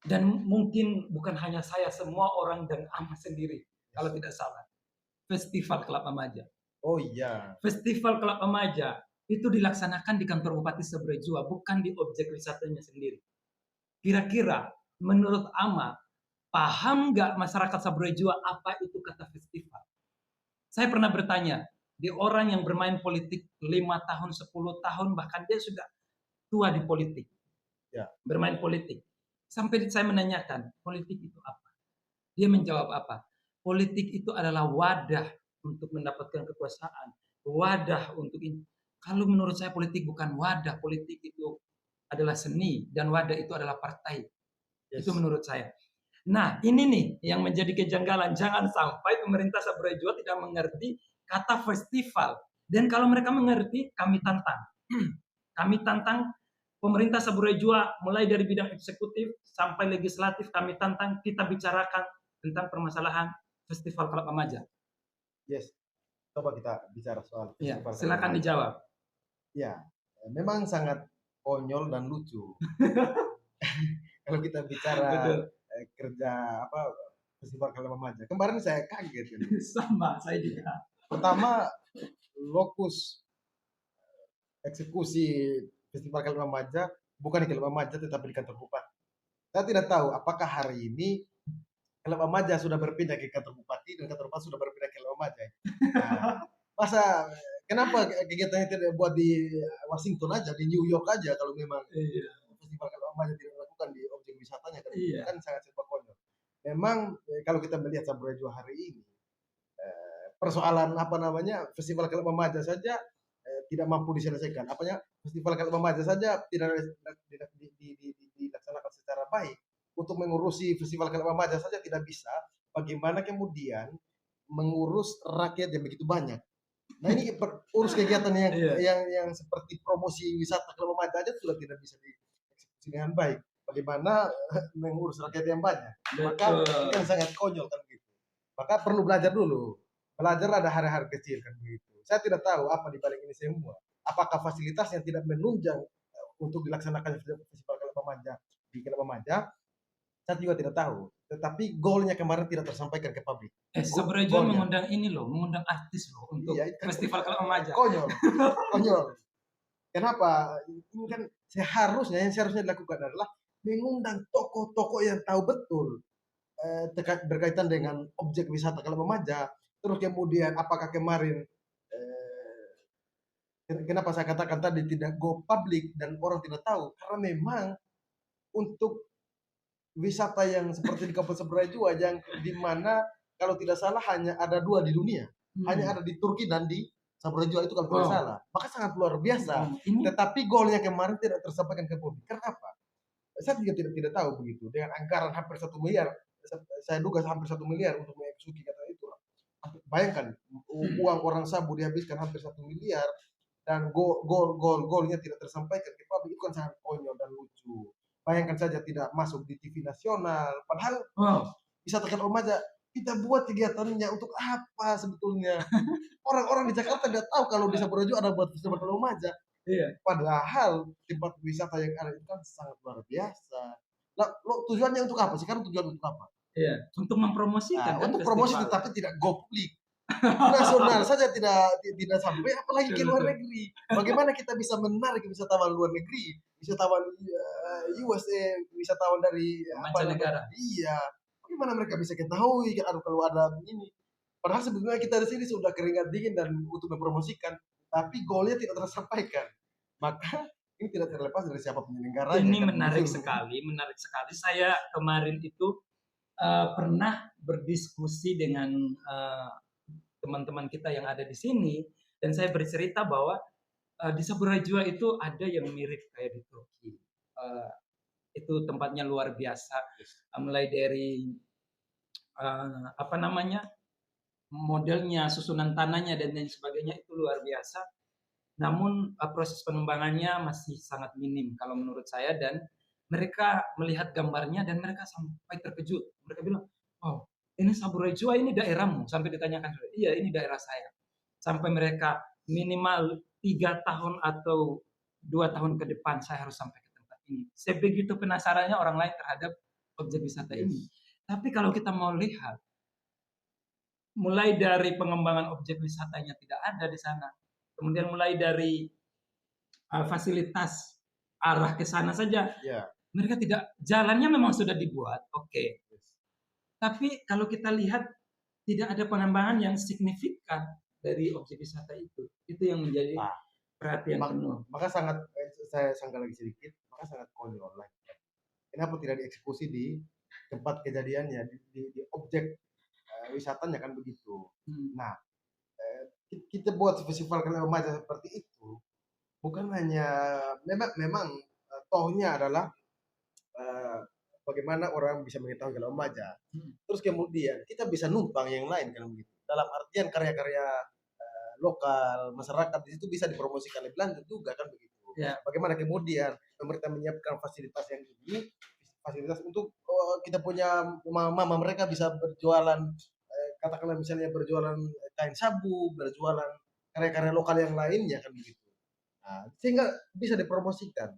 Dan mungkin bukan hanya saya, semua orang dan AMA sendiri, kalau tidak salah. Festival Kelapa Maja. Oh iya. Festival Kelapa Maja itu dilaksanakan di kantor Bupati Saburai Jua, bukan di objek wisatanya sendiri. Kira-kira menurut AMA, paham nggak masyarakat Saburai Jua apa itu kata festival? Saya pernah bertanya, di orang yang bermain politik 5 tahun, 10 tahun, bahkan dia sudah tua di politik. Ya. Bermain politik. Sampai saya menanyakan, politik itu apa? Dia menjawab apa? Politik itu adalah wadah untuk mendapatkan kekuasaan. Wadah untuk ini. Kalau menurut saya politik bukan wadah. Politik itu adalah seni. Dan wadah itu adalah partai. Yes. Itu menurut saya. Nah, ini nih yang menjadi kejanggalan. Jangan sampai pemerintah Saburai Jua tidak mengerti kata festival. Dan kalau mereka mengerti, kami tantang. Kami tantang pemerintah Saburai Jua mulai dari bidang eksekutif sampai legislatif, kami tantang, kita bicarakan tentang permasalahan Festival Kelapa Maja. Yes. Coba kita bicara soal festival. Ya, silakan dijawab. Ya, memang sangat konyol dan lucu. Kalau kita bicara kerja apa Festival Kelapa Maja. Kemarin saya kaget kan. Sama, saya juga. Pertama, lokus eksekusi Festival Kelapa Maja bukan di Kelapa Maja tetapi di kantor bupati. Saya tidak tahu apakah hari ini Kelapa Maja sudah berpindah ke kantor bupati dan kantor bupati sudah berpindah ke Kelapa Maja. Nah, masa Kenapa kegiatannya tidak buat di Washington aja, di New York aja kalau memang Iya. festival kalau Ramadan tidak dilakukan di objek wisatanya kan, Iya. kan sangat serba konyol. Memang kalau kita melihat Saburai Jua hari ini, persoalan apa namanya festival Kelab Remaja saja tidak mampu diselesaikan. Apanya festival Kelab Remaja saja tidak dilaksanakan secara baik. Untuk mengurusi festival Kelab Remaja saja tidak bisa. Bagaimana kemudian mengurus rakyat yang begitu banyak? Nah ini urus kegiatan yang Iya. yang seperti promosi wisata Kelab Remaja aja sudah tidak bisa dieksekusi dengan baik. Bagaimana mengurus rakyat yang banyak? Maka Betul. itu kan sangat konyol kan gitu. Maka perlu belajar dulu. Belajar ada hari-hari kecil kan begitu. Saya tidak tahu apa di balik ini semua. Apakah fasilitas yang tidak menunjang untuk dilaksanakan festival Kelab Remaja di Kelab Remaja? Saya juga tidak tahu. Tetapi goalnya kemarin tidak tersampaikan ke publik. Saburai Jua mengundang ini loh, mengundang artis loh untuk Iya, festival Kelab Remaja. konyol, konyol. Kenapa? Ini kan seharusnya dilakukan adalah mengundang tokoh-tokoh yang tahu betul berkaitan dengan objek wisata Kelab Remaja. Terus kemudian apakah kemarin kenapa saya katakan tadi tidak go public dan orang tidak tahu karena memang untuk wisata yang seperti di Kabupaten Saburai Jua yang di mana kalau tidak salah hanya ada 2 di dunia. Hanya ada di Turki dan di Saburai Jua itu kalau tidak salah. Maka sangat luar biasa. Tetapi goalnya kemarin tidak tersampaikan ke publik. Kenapa? Saya juga tidak tahu begitu. Dengan anggaran hampir 1 miliar, saya duga hampir 1 miliar untuk mengeksekusi kata itu. Bayangkan uang orang Sabu dihabiskan hampir 1 miliar dan golnya tidak tersampaikan ke publik, itu kan sangat konyol dan lucu. Bayangkan saja tidak masuk di TV nasional, padahal wisata Kelab Remaja kita buat kegiatannya untuk apa sebetulnya? Orang-orang di Jakarta tidak tahu kalau di Saburai Jua ada buat festival Kelab Remaja. Iya. Padahal tempat wisata yang ada itu kan sangat luar biasa. Nah, tujuannya untuk apa? Sekarang tujuan untuk apa? Iya, untuk mempromosikan kan untuk promosi festival. tetapi tidak go publik. Nasional saja tidak sampai, apalagi ke luar negeri. Bagaimana kita bisa menarik wisatawan luar negeri, wisatawan USA, wisatawan dari mancanegara? Iya. Bagaimana mereka bisa ketahui kalau ada ini? Padahal sebetulnya kita di sini sudah keringat dingin dan untuk mempromosikan, tapi goalnya tidak tersampaikan. Maka ini tidak terlepas dari siapa penyelenggaranya. Ini menarik sekali, menarik sekali. Saya kemarin itu pernah berdiskusi dengan teman-teman kita yang ada di sini, dan saya bercerita bahwa di Saburai Jua itu ada yang mirip kayak di Turki. Itu tempatnya luar biasa, mulai dari apa namanya modelnya, susunan tanahnya dan lain sebagainya itu luar biasa. Namun proses pengembangannya masih sangat minim kalau menurut saya, dan mereka melihat gambarnya dan mereka sampai terkejut. Mereka bilang, "Oh, ini Saburai Jua, ini daerahmu?" Sampai ditanyakan, "Iya, ini daerah saya." Sampai mereka minimal 3 tahun atau 2 tahun ke depan saya harus sampai ke tempat ini. Sebegitu penasarannya orang lain terhadap objek wisata ini. Tapi kalau kita mau lihat, mulai dari pengembangan objek wisatanya tidak ada di sana. Kemudian mulai dari fasilitas arah ke sana saja. Mereka tidak, jalannya memang sudah dibuat, oke. Tapi kalau kita lihat tidak ada pengembangan yang signifikan dari objek wisata itu. Itu yang menjadi perhatian penuh. Maka saya sangka lagi sedikit, maka sangat konyol lah. Kenapa tidak dieksekusi di tempat kejadiannya, di objek wisatanya kan begitu. Nah, kita buat festival Kelab Remaja seperti itu, bukan hanya memang tohnya adalah bagaimana orang bisa mengetahui Kelab Remaja. Terus kemudian kita bisa numpang yang lain kan begitu. Dalam artian karya-karya lokal masyarakat di situ bisa dipromosikan lebih lanjut juga kan begitu. Bagaimana kemudian pemerintah menyiapkan fasilitas yang ini, fasilitas untuk kita punya mama mereka bisa berjualan, katakanlah misalnya berjualan kain sabu, berjualan karya-karya lokal yang lainnya kan begitu. Nah, sehingga bisa dipromosikan.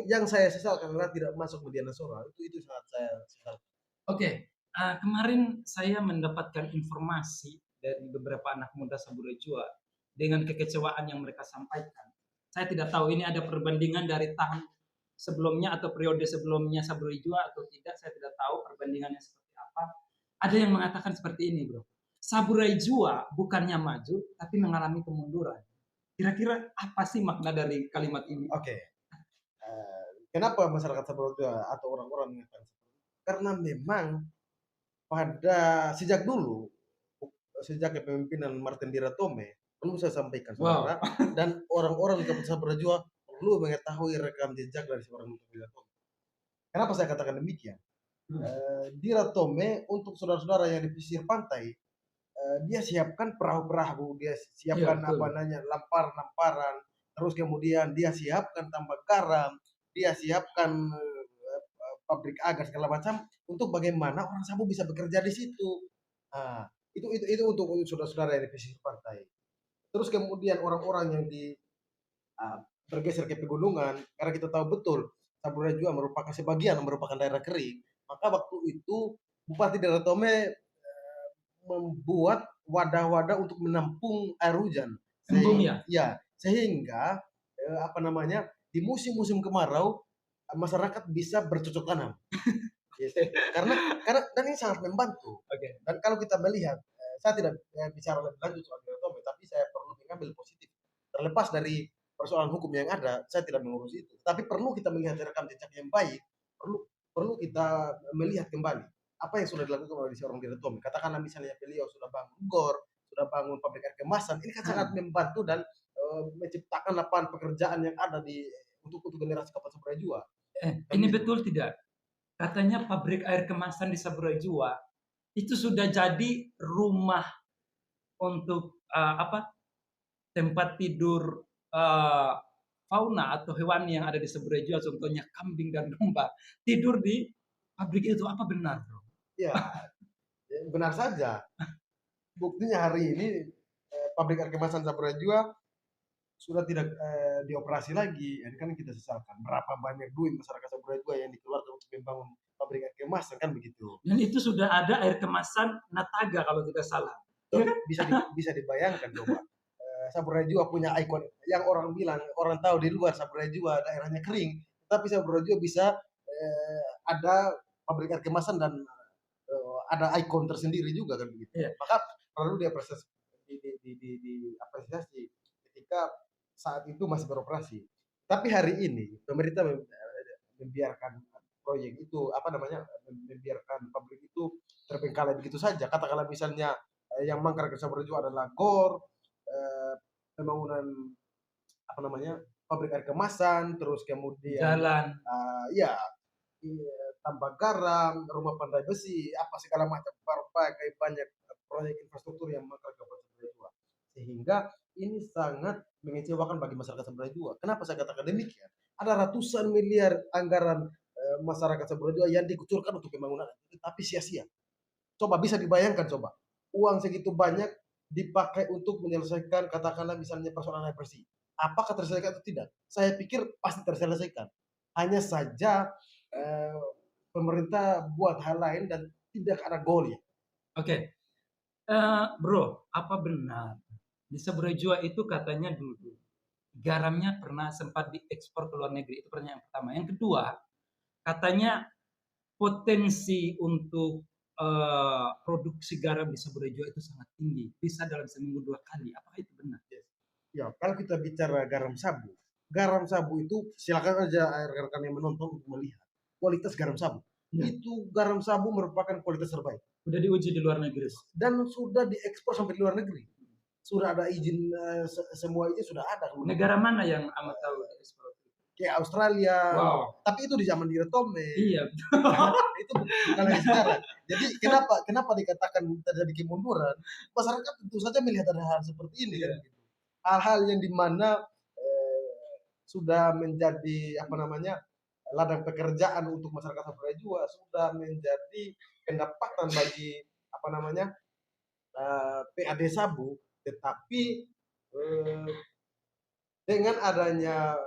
Yang saya sesalkan adalah tidak masuk media nasional. Itu sangat saya sesalkan. Oke, kemarin saya mendapatkan informasi dari beberapa anak muda Saburai Jua dengan kekecewaan yang mereka sampaikan. Saya tidak tahu ini ada perbandingan dari tahun sebelumnya atau periode sebelumnya Saburai Jua atau tidak, saya tidak tahu perbandingannya seperti apa. Ada yang mengatakan seperti ini, bro. Saburai Jua bukannya maju, tapi mengalami kemunduran. Kira-kira apa sih makna dari kalimat ini? Oke, kenapa masyarakat Samosir atau orang-orang mengatakan seperti itu? Karena memang pada sejak dulu, sejak kepemimpinan Martin Diratome, perlu saya sampaikan Wow. saudara, dan orang-orang di Kabupaten Saburajua perlu mengetahui rekam jejak dari seorang Martin Diratome. Kenapa saya katakan demikian? Diratome untuk saudara-saudara yang di pesisir pantai, dia siapkan perahu-perahu, dia Iya, siapkan apa betul. namanya lamparan-lamparan, terus kemudian dia siapkan tambak garam, dia siapkan pabrik agar segala macam untuk bagaimana orang Sabu bisa bekerja di situ. Nah, itu untuk saudara-saudara yang di pesisir pantai. Terus kemudian orang-orang yang di bergeser ke pegunungan, karena kita tahu betul Saburai juga merupakan sebagian merupakan daerah kering, maka waktu itu Bupati Daerah Tome membuat wadah-wadah untuk menampung air hujan. Embung ya? Sehingga apa namanya di musim-musim kemarau masyarakat bisa bercocok tanam. Yes. Karena dan ini sangat membantu. Oke. Dan kalau kita melihat, saya tidak bicara lebih lanjut soal Tome, tapi saya perlu mengambil positif. Terlepas dari persoalan hukum yang ada, saya tidak mengurus itu. Tapi perlu kita melihat rekam jejak yang baik, perlu perlu kita melihat kembali apa yang sudah dilakukan oleh seorang direktur. Katakanlah misalnya beliau sudah bangun GOR, sudah bangun pabrik air kemasan, ini kan sangat membantu dan menciptakan lapangan pekerjaan yang ada di untuk generasi kapan sampai jua. Ini betul tidak? Katanya pabrik air kemasan di Saburajua itu sudah jadi rumah untuk apa? Tempat tidur fauna atau hewan yang ada di Saburajua, contohnya kambing dan domba, tidur di pabrik itu. Apa benar, Bro? Ya, benar saja. Buktinya hari ini pabrik air kemasan Saburajua sudah tidak dioperasi lagi. Ini kan kita sesalkan berapa banyak duit masyarakat Saburajua yang dikeluarkan untuk membangun pabrik air kemasan kan begitu. Dan itu sudah ada air kemasan Nataga kalau tidak salah. Ya kan? Bisa dibayangkan coba. Saburajua punya ikon yang orang bilang orang tahu di luar Saburajua daerahnya kering, tapi Saburajua bisa ada pabrik air kemasan dan ada ikon tersendiri juga kan begitu. Iya. Maka perlu diapresiasi apresiasi ketika saat itu masih beroperasi. Tapi hari ini pemerintah membiarkan proyek itu apa namanya membiarkan pabrik itu terbengkalai begitu saja. Katakanlah misalnya yang mangkrak ke Saburajua adalah GOR, pembangunan apa namanya pabrik air kemasan, terus kemudian Jalan. ya tambak garam, rumah pandai besi, apa segala macam berbagai banyak proyek infrastruktur yang mangkrak ke Saburajua. Sehingga ini sangat mengecewakan bagi masyarakat Saburajua. Kenapa saya katakan demikian? Ada ratusan miliar anggaran masyarakat Saburajua yang dikucurkan untuk pembangunan, tapi sia-sia. Coba bisa dibayangkan coba, uang segitu banyak dipakai untuk menyelesaikan katakanlah misalnya persoalan air bersih. Apakah terselesaikan atau tidak? Saya pikir pasti terselesaikan. Hanya saja pemerintah buat hal lain dan tidak ada goalnya. Oke. Bro, apa benar di Saburajua itu katanya dulu garamnya pernah sempat diekspor ke luar negeri? Itu pertanyaan yang pertama. Yang kedua, katanya potensi untuk produksi garam di Saburajua itu sangat tinggi, bisa dalam seminggu 2 kali. Apakah itu benar? Yes. Ya, kalau kita bicara garam sabu itu silakan aja rekan-rekan yang menonton untuk melihat kualitas garam sabu. Ya. Itu garam sabu merupakan kualitas terbaik. Sudah diuji di luar negeri. Dan sudah diekspor sampai di luar negeri. Sudah ada izin, semua izin sudah ada. Negara mana yang amat tahu ekspor? Kayak Australia. Wow. Tapi itu di zaman Diratome. Iya. Itu bukan lagi sekarang. Jadi kenapa dikatakan terjadi kemunduran? Masyarakat tentu saja melihat ada hal seperti ini kan. Hal-hal yang dimana sudah menjadi apa namanya ladang pekerjaan untuk masyarakat Saburajua, sudah menjadi pendapatan bagi apa namanya PAD Sabu, tetapi dengan adanya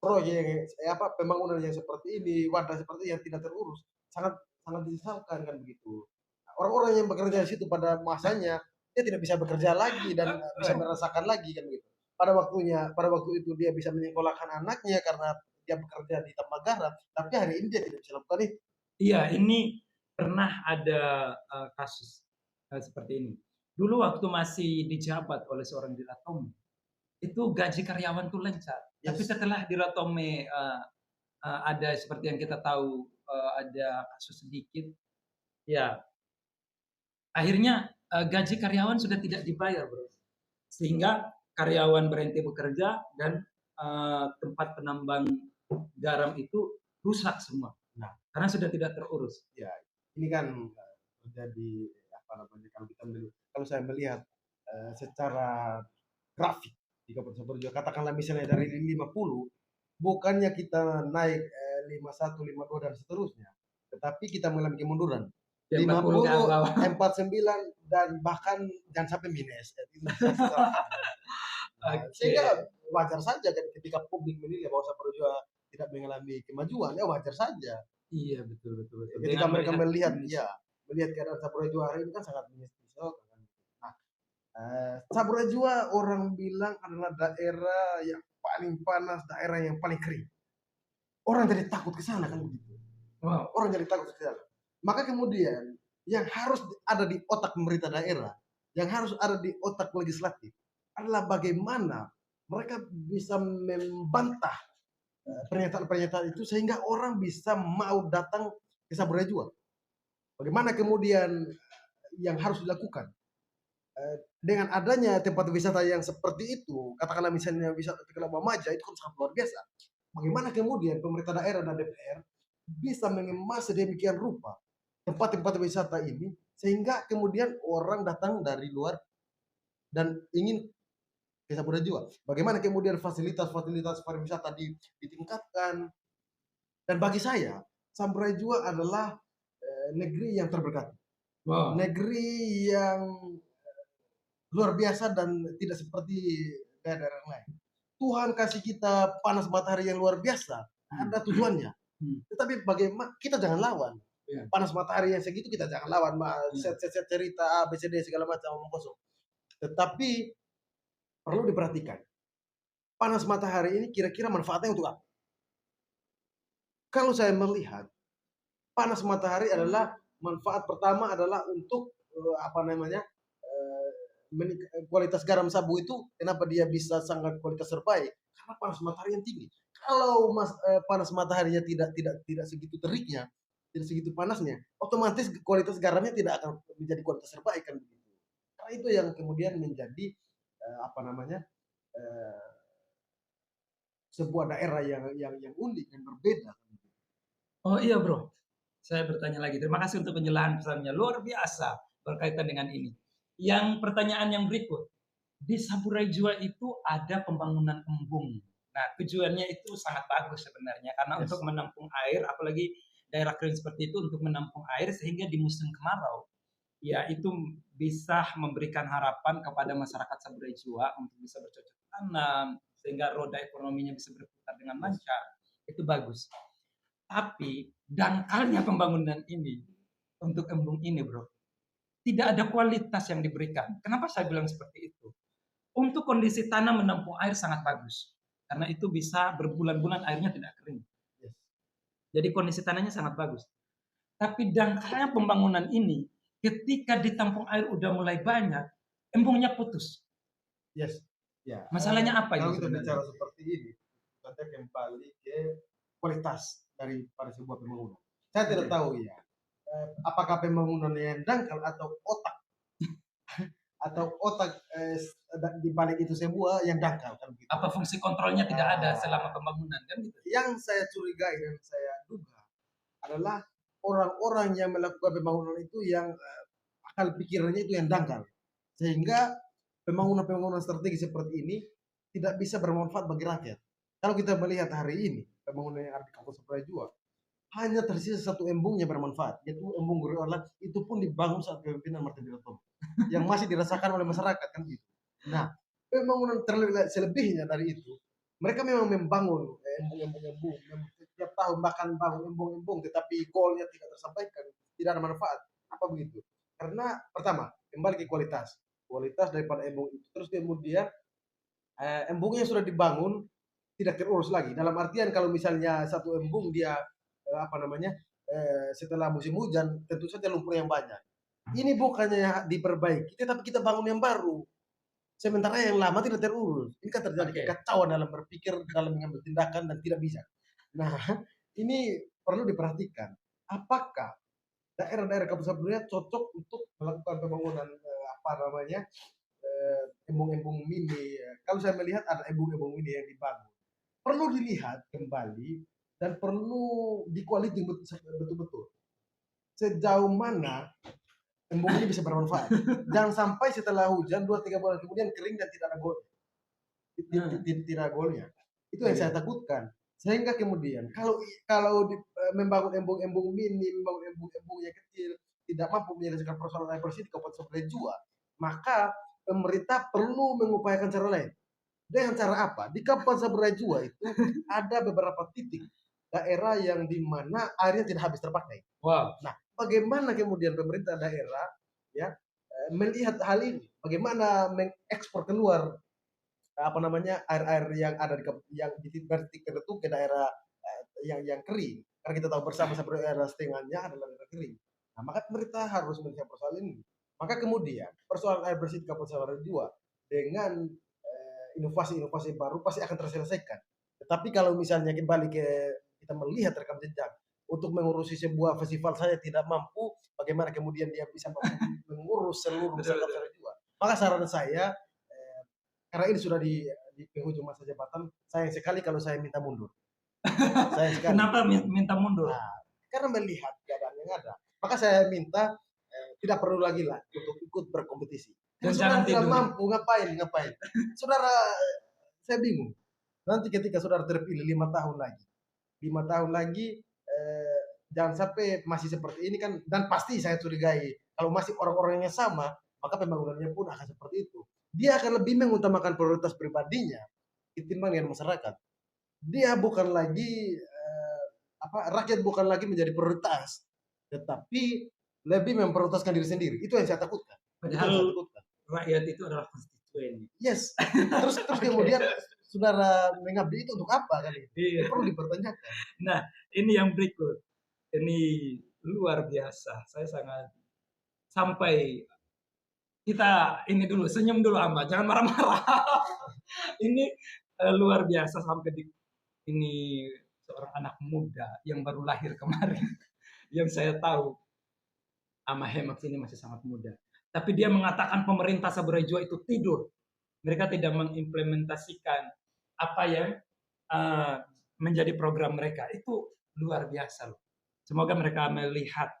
proyek pembangunan yang seperti ini, wadah seperti ini yang tidak terurus, sangat disesalkan kan begitu. Orang-orang yang bekerja di situ pada masanya dia tidak bisa bekerja lagi dan bisa merasakan lagi kan begitu. Pada waktu itu dia bisa menyekolahkan anaknya karena dia bekerja di tambak garam, tapi hari ini dia tidak bisa lakukan itu. Iya, ini pernah ada kasus seperti ini. Dulu waktu masih dijabat oleh seorang Diratome, itu gaji karyawan tuh lancar. Tapi Yes. setelah di Rotome, ada seperti yang kita tahu, ada kasus sedikit, ya akhirnya, gaji karyawan sudah tidak dibayar, Bro. Sehingga karyawan berhenti bekerja dan, tempat penambang garam itu rusak semua, Nah, karena sudah tidak terurus. ya ini kan terjadi apa namanya kalau saya melihat secara grafik di Kabupaten Saburjo, katakanlah misalnya dari 50, bukannya kita naik 51, 52 dan seterusnya, tetapi kita mengalami kemunduran. Ya 40 ke 50, bawah. 49 dan bahkan jangan sampai minus. Itu nah, Oke. sehingga wajar saja kan ketika publik menilai bahwa Saburjo tidak mengalami kemajuan, ya wajar saja. Iya, betul betul betul. Ketika Dengan mereka melihat melihat, kondisi. ya melihat keadaan Saburjo hari ini kan sangat menyesal. Nah, Saburajua orang bilang adalah daerah yang paling panas, daerah yang paling kering. Orang jadi takut ke sana kan begitu. Wow. Orang jadi takut ke sana. Maka kemudian yang harus ada di otak pemerintah daerah, yang harus ada di otak legislatif adalah bagaimana mereka bisa membantah pernyataan-pernyataan itu sehingga orang bisa mau datang ke Saburajua. Bagaimana kemudian yang harus dilakukan? Dengan adanya tempat wisata yang seperti itu, katakanlah misalnya wisata Tegalama Maja itu kan sangat luar biasa. Bagaimana kemudian pemerintah daerah dan DPR bisa mengemas sedemikian rupa tempat-tempat wisata ini sehingga kemudian orang datang dari luar dan ingin ke Saburajua. Bagaimana kemudian fasilitas-fasilitas pariwisata ditingkatkan. Dan bagi saya, Saburajua adalah negeri yang terberkati. Wow. Negeri yang luar biasa dan tidak seperti daerah lain. Tuhan kasih kita panas matahari yang luar biasa, ada tujuannya. Tetapi bagaimana kita jangan lawan. Panas matahari yang segitu kita jangan lawan, set cerita A, B, C, D segala macam omong kosong. Tetapi perlu diperhatikan. Panas matahari ini kira-kira manfaatnya untuk apa? Kalau saya melihat panas matahari adalah manfaat pertama adalah untuk apa namanya? Kualitas garam Sabu itu kenapa dia bisa sangat kualitas terbaik? Karena panas matahari yang tinggi. Kalau panas mataharinya tidak segitu teriknya, tidak segitu panasnya, otomatis kualitas garamnya tidak akan menjadi kualitas terbaik kan begitu. Karena itu yang kemudian menjadi apa namanya? Sebuah daerah yang unik dan berbeda. Oh iya, Bro. Saya bertanya lagi. Terima kasih untuk penjelasannya. Luar biasa berkaitan dengan ini. Yang pertanyaan yang berikut. Di Saburai Jua itu ada pembangunan embung. Nah, tujuannya itu sangat bagus sebenarnya karena Yes. untuk menampung air, apalagi daerah kering seperti itu untuk menampung air sehingga di musim kemarau, ya itu bisa memberikan harapan kepada masyarakat Saburai Jua untuk bisa bercocok tanam sehingga roda ekonominya bisa berputar dengan lancar. Itu bagus. Tapi dangkalnya pembangunan ini untuk embung ini, Bro, tidak ada kualitas yang diberikan. Kenapa saya bilang seperti itu? Untuk kondisi tanah menampung air sangat bagus. Karena itu bisa berbulan-bulan airnya tidak kering. Yes. Jadi kondisi tanahnya sangat bagus. Tapi dangkalnya pembangunan ini, ketika ditampung air udah mulai banyak, embungnya putus. Yes. Ya. Masalahnya apa Kalau ini kita sebenarnya? bicara seperti ini, kita kembali ke kualitas daripada sebuah pembangunan. Saya tidak tahu ya, apakah pembangunan yang dangkal atau otak di balik itu semua yang dangkal kan gitu. Apa fungsi kontrolnya tidak ada selama pembangunan kan gitu? Yang saya curigai dan saya duga adalah orang-orang yang melakukan pembangunan itu yang akal pikirannya itu yang dangkal. Sehingga pembangunan-pembangunan strategi seperti ini tidak bisa bermanfaat bagi rakyat. Kalau kita melihat hari ini, pembangunan yang ada di Kampung Saburai Jua, hanya tersisa satu embung yang bermanfaat, yaitu embung Guriolan. Itu pun dibangun saat kepemimpinan Martin Wiratong, yang masih dirasakan oleh masyarakat kan gitu. Nah, pembangunan selebihnya dari itu, mereka memang membangun embung-embung, setiap tahun bahkan bangun embung-embung, tetapi goalnya tidak tersampaikan, tidak ada manfaat. Apa begitu? Karena pertama, kembali ke kualitas daripada embung itu. Terus kemudian embungnya sudah dibangun tidak terurus lagi. Dalam artian kalau misalnya satu embung dia apa namanya setelah musim hujan tentu saja lumpur yang banyak. Ini bukannya diperbaiki, tapi kita bangun yang baru sementara yang lama tidak terurus. Ini kan terjadi Oke. kekacauan dalam berpikir, dalam mengambil tindakan dan tidak bisa. Nah, ini perlu diperhatikan. Apakah daerah-daerah Kabupaten Saburia cocok untuk melakukan pembangunan apa namanya embung-embung mini? Kalau saya melihat ada embung-embung mini yang dibangun, perlu dilihat kembali dan perlu dikualiti betul-betul. Sejauh mana embung ini bisa bermanfaat. Jangan sampai setelah hujan 2-3 bulan kemudian kering dan tidak ada gol. Tidak ada golnya. Itu yang saya takutkan. Sehingga kemudian kalau membangun embung-embung mini, membangun embung-embung yang kecil tidak mampu menyelesaikan persoalan air bersih di Kabupaten Saburai Jua, maka pemerintah perlu mengupayakan cara lain. Dengan cara apa? Di Kabupaten Saburai Jua itu ada beberapa titik daerah yang di mana airnya tidak habis terpakai. Wow. Nah, bagaimana kemudian pemerintah daerah ya melihat hal ini? Bagaimana mengekspor keluar apa namanya air-air yang ada yang di titik tertentu ke daerah yang kering? Karena kita tahu bersama seperti daerah setengahnya adalah daerah kering. Nah, maka pemerintah harus melihat persoalan ini. Maka kemudian persoalan air bersih di Kabupaten Saburai Jua dengan inovasi-inovasi baru pasti akan terselesaikan. Tetapi kalau misalnya kembali ke kita melihat rekam jejak untuk mengurusi sebuah festival saya tidak mampu, bagaimana kemudian dia bisa mengurus seluruh masyarakat Saburai Jua? Maka saran saya, karena ini sudah di penghujung masa jabatan, sayang sekali kalau saya minta mundur. Sayang sekali. Kenapa minta mundur? Nah, karena melihat keadaan yang ada, maka saya minta tidak perlu lagi lah untuk ikut berkompetisi. Dan saudara jangan tidak tidur. mampu ngapain? Saudara, saya bingung. Nanti ketika saudara terpilih 5 tahun lagi, jangan sampai masih seperti ini kan. Dan pasti saya curigai kalau masih orang-orangnya sama, maka pembangunannya pun akan seperti itu. Dia akan lebih mengutamakan prioritas pribadinya ketimbang dengan masyarakat. Dia bukan lagi rakyat bukan lagi menjadi prioritas, tetapi lebih memprioritaskan diri sendiri. Itu yang saya takutkan. Padahal rakyat itu adalah konstituen. Yes. Terus kemudian saudara mengabdi itu untuk apa kan? Iya. Perlu dipertanyakan. Nah, ini yang berikut. Ini luar biasa. Saya sangat sampai kita ini dulu senyum dulu Amba, jangan marah-marah. Ini luar biasa sampai ini seorang anak muda yang baru lahir kemarin. Yang saya tahu Ama Hemax ini masih sangat muda. Tapi dia mengatakan pemerintah Saburai Jua itu tidur. Mereka tidak mengimplementasikan apa yang menjadi program mereka. Itu luar biasa loh. Semoga mereka melihat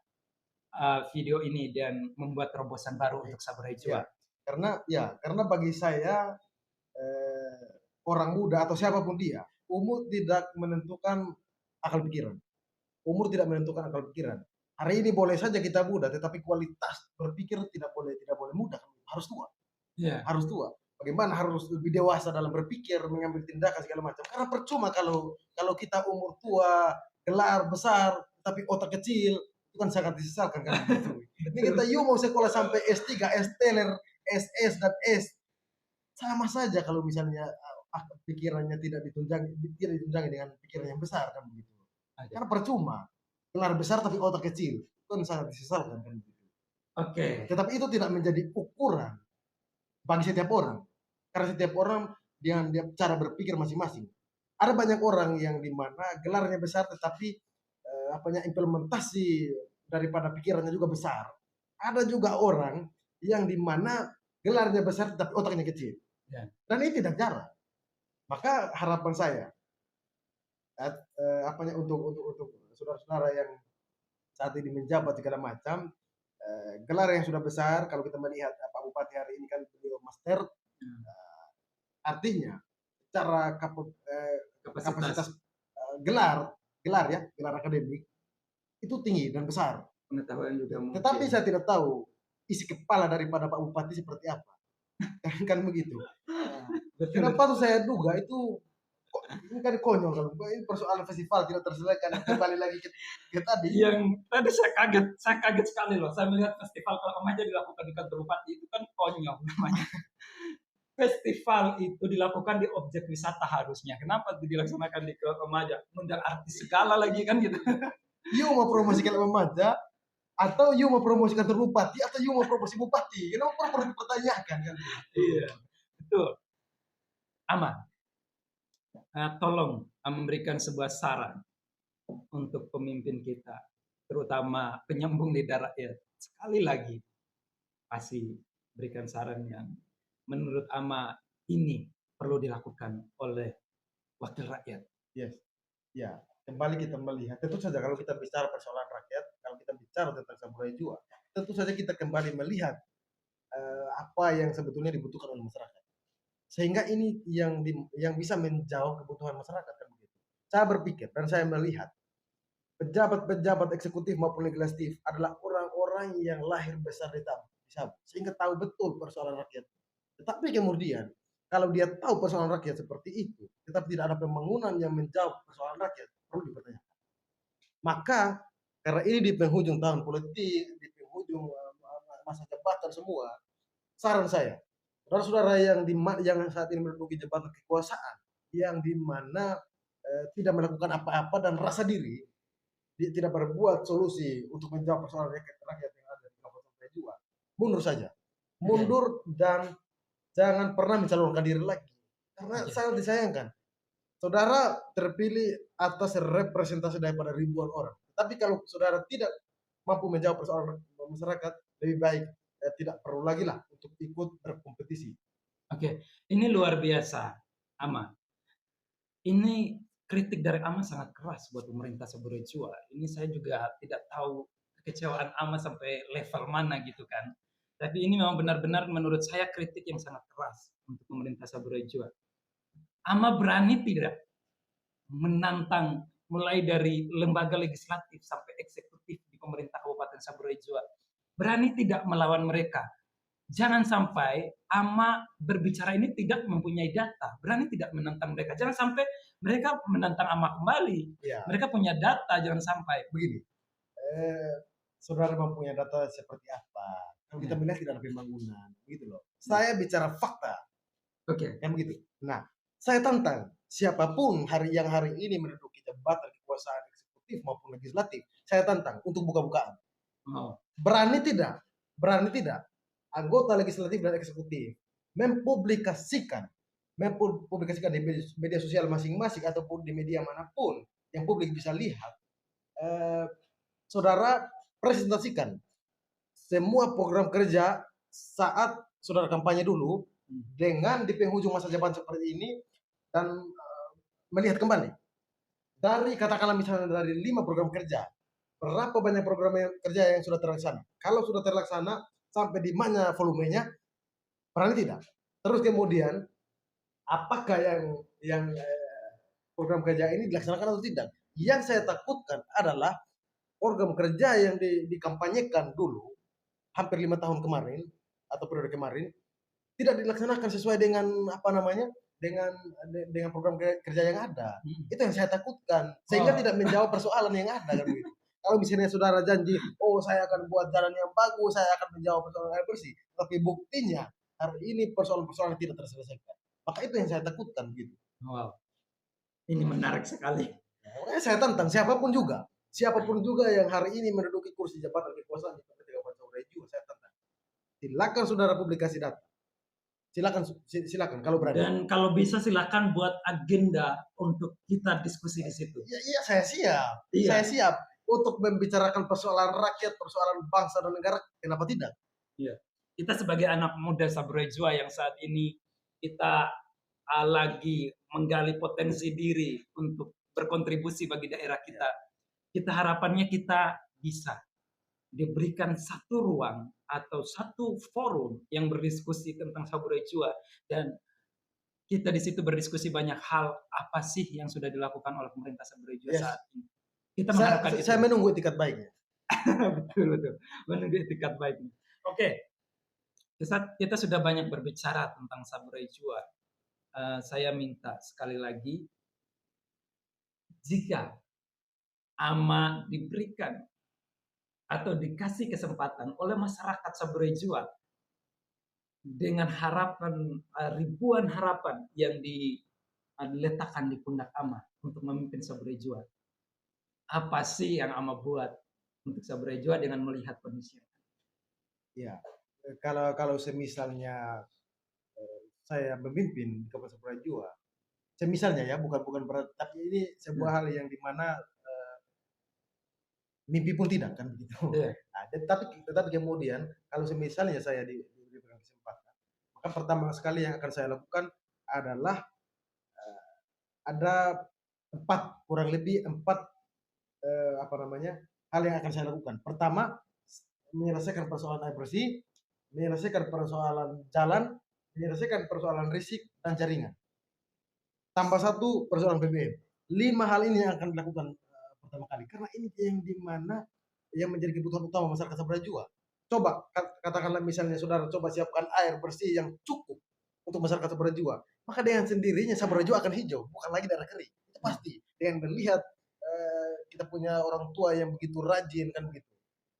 video ini dan membuat terobosan baru untuk Saburai Jua. Karena bagi saya orang muda atau siapapun dia, umur tidak menentukan akal pikiran. Umur tidak menentukan akal pikiran. Hari ini boleh saja kita muda, tetapi kualitas berpikir tidak boleh muda, harus tua. Yeah. Harus tua. Bagaimana harus lebih dewasa dalam berpikir, mengambil tindakan segala macam. Karena percuma kalau kita umur tua, gelar besar, tapi otak kecil, itu kan sangat disesalkan kan. Ini kita mau sekolah sampai S3, S-Teler, SS dan S. Sama saja kalau misalnya pikirannya tidak ditunjangi dengan pikiran yang besar kan begitu. Karena percuma. Gelar besar tapi otak kecil, itu kan sangat disesalkan kan begitu. Oke. Tetapi itu tidak menjadi ukuran bagi setiap orang. Karena setiap orang dengan cara berpikir masing-masing. Ada banyak orang yang dimana gelarnya besar tetapi implementasi daripada pikirannya juga besar. Ada juga orang yang dimana gelarnya besar tetapi otaknya kecil. Ya. Dan ini tidak jarang. Maka harapan saya untuk saudara-saudara yang saat ini menjabat segala macam, gelar yang sudah besar, kalau kita melihat Pak Bupati hari ini kan beliau master, artinya secara kapasitas gelar akademik itu tinggi dan besar. Pengetahuan juga mungkin. Tetapi saya tidak tahu isi kepala daripada Pak Bupati seperti apa. Kan begitu. Kenapa tuh saya duga itu ini kan konyol kalau ini persoalan festival tidak terselesaikan. Kembali lagi ke tadi. Yang tadi saya kaget sekali loh. Saya melihat festival kalau remaja dilakukan di kantor bupati itu kan konyol namanya. Festival itu dilakukan di objek wisata harusnya. Kenapa dilaksanakan di remaja? Mengundang artis segala lagi kan gitu. You mau promosikan remaja atau you mau promosikan kantor bupati atau you mau promosi bupati? Kenapa perlu dipertanyakan kan? Iya. Betul. Ama, tolong memberikan sebuah saran untuk pemimpin kita, terutama penyambung lidah rakyat. Sekali lagi, kasih berikan saran yang menurut Ama ini perlu dilakukan oleh wakil rakyat. Yes. Ya, kembali kita melihat, tentu saja kalau kita bicara persoalan rakyat, kalau kita bicara tentang samurai jua, tentu saja kita kembali melihat apa yang sebetulnya dibutuhkan oleh masyarakat. Sehingga ini yang bisa menjawab kebutuhan masyarakat kan begitu. Saya berpikir dan saya melihat pejabat-pejabat eksekutif maupun legislatif adalah orang-orang yang lahir besar di Sabah, sehingga tahu betul persoalan rakyat. Tetapi kemudian kalau dia tahu persoalan rakyat seperti itu, tetapi tidak ada pembangunan yang menjawab persoalan rakyat, perlu dipertanyakan. Maka karena ini di penghujung tahun politik, di penghujung masa jabatan semua, saran saya, saudara-saudara yang saat ini menduduki jabatan kekuasaan, yang di mana tidak melakukan apa-apa dan rasa diri, tidak berbuat solusi untuk menjawab persoalan rakyat yang ada di Kabupaten Tajua, mundur saja, mundur dan jangan pernah mencalonkan diri lagi, karena sangat disayangkan. Saudara terpilih atas representasi daripada ribuan orang. Tapi kalau saudara tidak mampu menjawab persoalan masyarakat, lebih baik tidak perlu lagi lah untuk ikut berkompetisi. Oke, ini luar biasa, Ama. Ini kritik dari Ama sangat keras buat pemerintah Saburai Jua. Ini saya juga tidak tahu kekecewaan Ama sampai level mana gitu kan. Tapi ini memang benar-benar menurut saya kritik yang sangat keras untuk pemerintah Saburai Jua. Ama berani tidak menantang mulai dari lembaga legislatif sampai eksekutif di pemerintah Kabupaten Saburai Jua. Berani tidak melawan mereka. Jangan sampai Ama berbicara ini tidak mempunyai data. Berani tidak menantang mereka. Jangan sampai mereka menantang Ama kembali. Ya. Mereka punya data, jangan sampai. Begini, saudara mempunyai data seperti apa? Kalau kita melihat tidak ada pembangunan, begitu loh. Saya bicara fakta. Oke. Kan begitu. Nah, saya tantang siapapun yang hari ini menduduki jabatan kekuasaan eksekutif maupun legislatif, saya tantang untuk buka-bukaan. Berani tidak? Berani tidak? Anggota legislatif dan eksekutif mempublikasikan di media sosial masing-masing ataupun di media manapun yang publik bisa lihat, saudara presentasikan semua program kerja saat saudara kampanye dulu dengan di penghujung masa jabatan seperti ini, dan melihat kembali dari katakanlah misalnya dari 5 program kerja, berapa banyak program kerja yang sudah terlaksana. Kalau sudah terlaksana sampai di mana volumenya, berani tidak? Terus kemudian apakah yang program kerja ini dilaksanakan atau tidak? Yang saya takutkan adalah program kerja yang dikampanyekan dulu hampir 5 tahun kemarin atau periode kemarin tidak dilaksanakan sesuai dengan apa namanya, dengan program kerja yang ada. Itu yang saya takutkan, sehingga tidak menjawab persoalan yang ada kan begitu. Kalau misalnya saudara janji, oh saya akan buat jalan yang bagus, saya akan menjawab persoalan air bersih, tapi buktinya hari ini persoalan-persoalan tidak terselesaikan. Maka itu yang saya takutkan gitu. Wow, ini menarik sekali. Makanya saya tantang siapapun juga yang hari ini menduduki kursi jabatan kekuasaan di Kabupaten Saburai Jua, saya tantang. Silakan saudara publikasi data. Silakan kalau berani. Dan kalau bisa silakan buat agenda untuk kita diskusi di situ. Iya, saya siap. Iya. Saya siap untuk membicarakan persoalan rakyat, persoalan bangsa dan negara. Kenapa tidak? Iya. Kita sebagai anak muda Saburai Jua yang saat ini kita lagi menggali potensi diri untuk berkontribusi bagi daerah kita. Kita harapannya kita bisa diberikan satu ruang atau satu forum yang berdiskusi tentang Saburai Jua, dan kita di situ berdiskusi banyak hal apa sih yang sudah dilakukan oleh pemerintah Saburai Jua saat ini. Kita mengharapkan itu. Saya menunggu etikat baiknya. betul. Menunggu etikat baiknya. Oke. Kita sudah banyak berbicara tentang Saburai Jua. Saya minta sekali lagi, jika Ama diberikan atau dikasih kesempatan oleh masyarakat Saburai Jua dengan harapan, ribuan harapan yang diletakkan di pundak Ama untuk memimpin Saburai Jua, apa sih yang Ama buat untuk Saburai Jua dengan melihat kondisi? Ya, kalau semisalnya saya memimpin di Kabupaten Saburai semisalnya ya, bukan berat, tapi ini sebuah hal yang dimana mimpi pun tidak kan begitu. Iya. Nah, tetapi kemudian kalau semisalnya saya diberikan kesempatan, maka pertama sekali yang akan saya lakukan adalah ada kurang lebih empat apa namanya hal yang akan saya lakukan. Pertama, menyelesaikan persoalan air bersih, menyelesaikan persoalan jalan, menyelesaikan persoalan risik dan jaringan. Tambah satu persoalan BBM. 5 hal ini yang akan dilakukan pertama kali karena ini yang dimana yang menjadi kebutuhan utama masyarakat Saburai Jua. Coba katakanlah misalnya saudara coba siapkan air bersih yang cukup untuk masyarakat Saburai Jua, maka dengan sendirinya Saburai Jua akan hijau, bukan lagi daerah kering. Itu pasti. Dengan melihat kita punya orang tua yang begitu rajin kan begitu.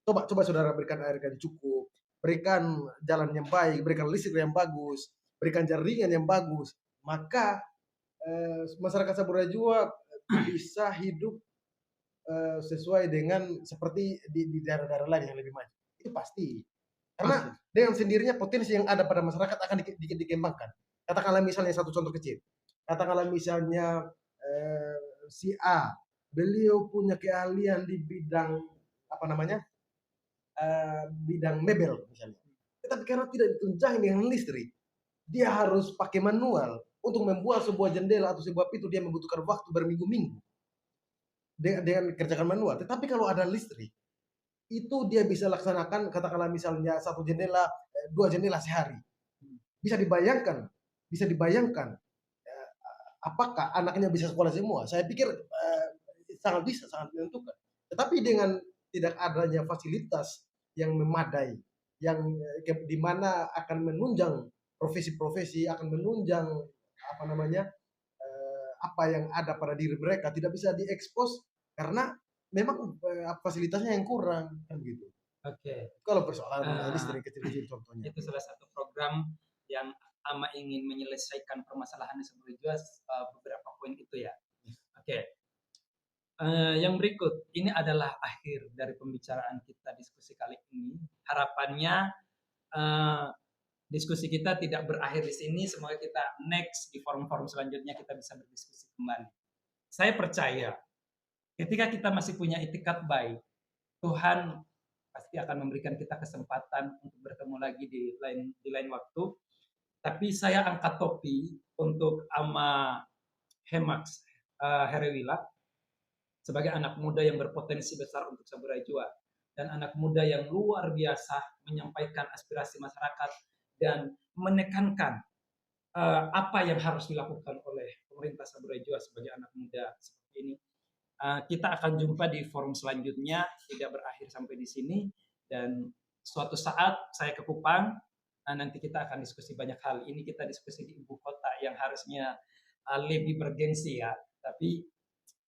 Coba saudara berikan air yang cukup, berikan jalan yang baik, berikan listrik yang bagus, berikan jaringan yang bagus, maka masyarakat Saburai Jua bisa hidup sesuai dengan seperti di daerah-daerah lain yang lebih maju. Itu pasti. Karena dengan sendirinya potensi yang ada pada masyarakat akan dikembangkan. Katakanlah misalnya satu contoh kecil. Katakanlah misalnya si A, beliau punya keahlian di bidang apa namanya? Bidang mebel misalnya. Tetapi karena tidak ditunjangi dengan listrik, dia harus pakai manual untuk membuat sebuah jendela atau sebuah pintu, dia membutuhkan waktu berminggu-minggu dengan kerjakan manual. Tetapi kalau ada listrik, itu dia bisa laksanakan katakanlah misalnya satu jendela, 2 jendela sehari. Bisa dibayangkan apakah anaknya bisa sekolah semua? Saya pikir sangat bisa, sangat menentukan. Tetapi dengan tidak adanya fasilitas yang memadai, yang di mana akan menunjang profesi-profesi, akan menunjang apa namanya apa yang ada pada diri mereka tidak bisa diekspos karena memang fasilitasnya yang kurang kan gitu. Oke. Kalau persoalan listrik kecil-kecil contohnya. Itu salah satu program yang AMA ingin menyelesaikan permasalahan di Saburai Jua, beberapa poin itu ya. Oke. Yang berikut, ini adalah akhir dari pembicaraan kita diskusi kali ini. Harapannya diskusi kita tidak berakhir di sini. Semoga kita next di forum-forum selanjutnya kita bisa berdiskusi kembali. Saya percaya ketika kita masih punya itikat baik, Tuhan pasti akan memberikan kita kesempatan untuk bertemu lagi di lain waktu. Tapi saya angkat topi untuk Ama Hemax Herewila sebagai anak muda yang berpotensi besar untuk Saburai Jua dan anak muda yang luar biasa menyampaikan aspirasi masyarakat dan menekankan apa yang harus dilakukan oleh pemerintah Saburai Jua sebagai anak muda seperti ini. Kita akan jumpa di forum selanjutnya, tidak berakhir sampai di sini, dan suatu saat saya ke Kupang, nanti kita akan diskusi banyak hal. Ini kita diskusi di ibu kota yang harusnya lebih bergengsi ya, tapi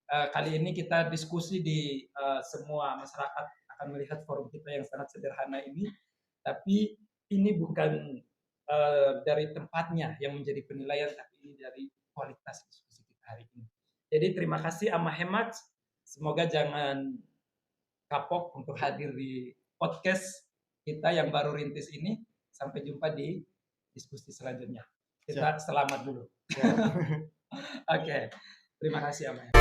kali ini kita diskusi di semua masyarakat akan melihat forum kita yang sangat sederhana ini, tapi ini bukan dari tempatnya yang menjadi penilaian, tapi ini dari kualitas diskusi kita hari ini. Jadi terima kasih Ama Hemat, semoga jangan kapok untuk hadir di podcast kita yang baru rintis ini. Sampai jumpa di diskusi selanjutnya. Kita selamat dulu. Oke, terima kasih Ama.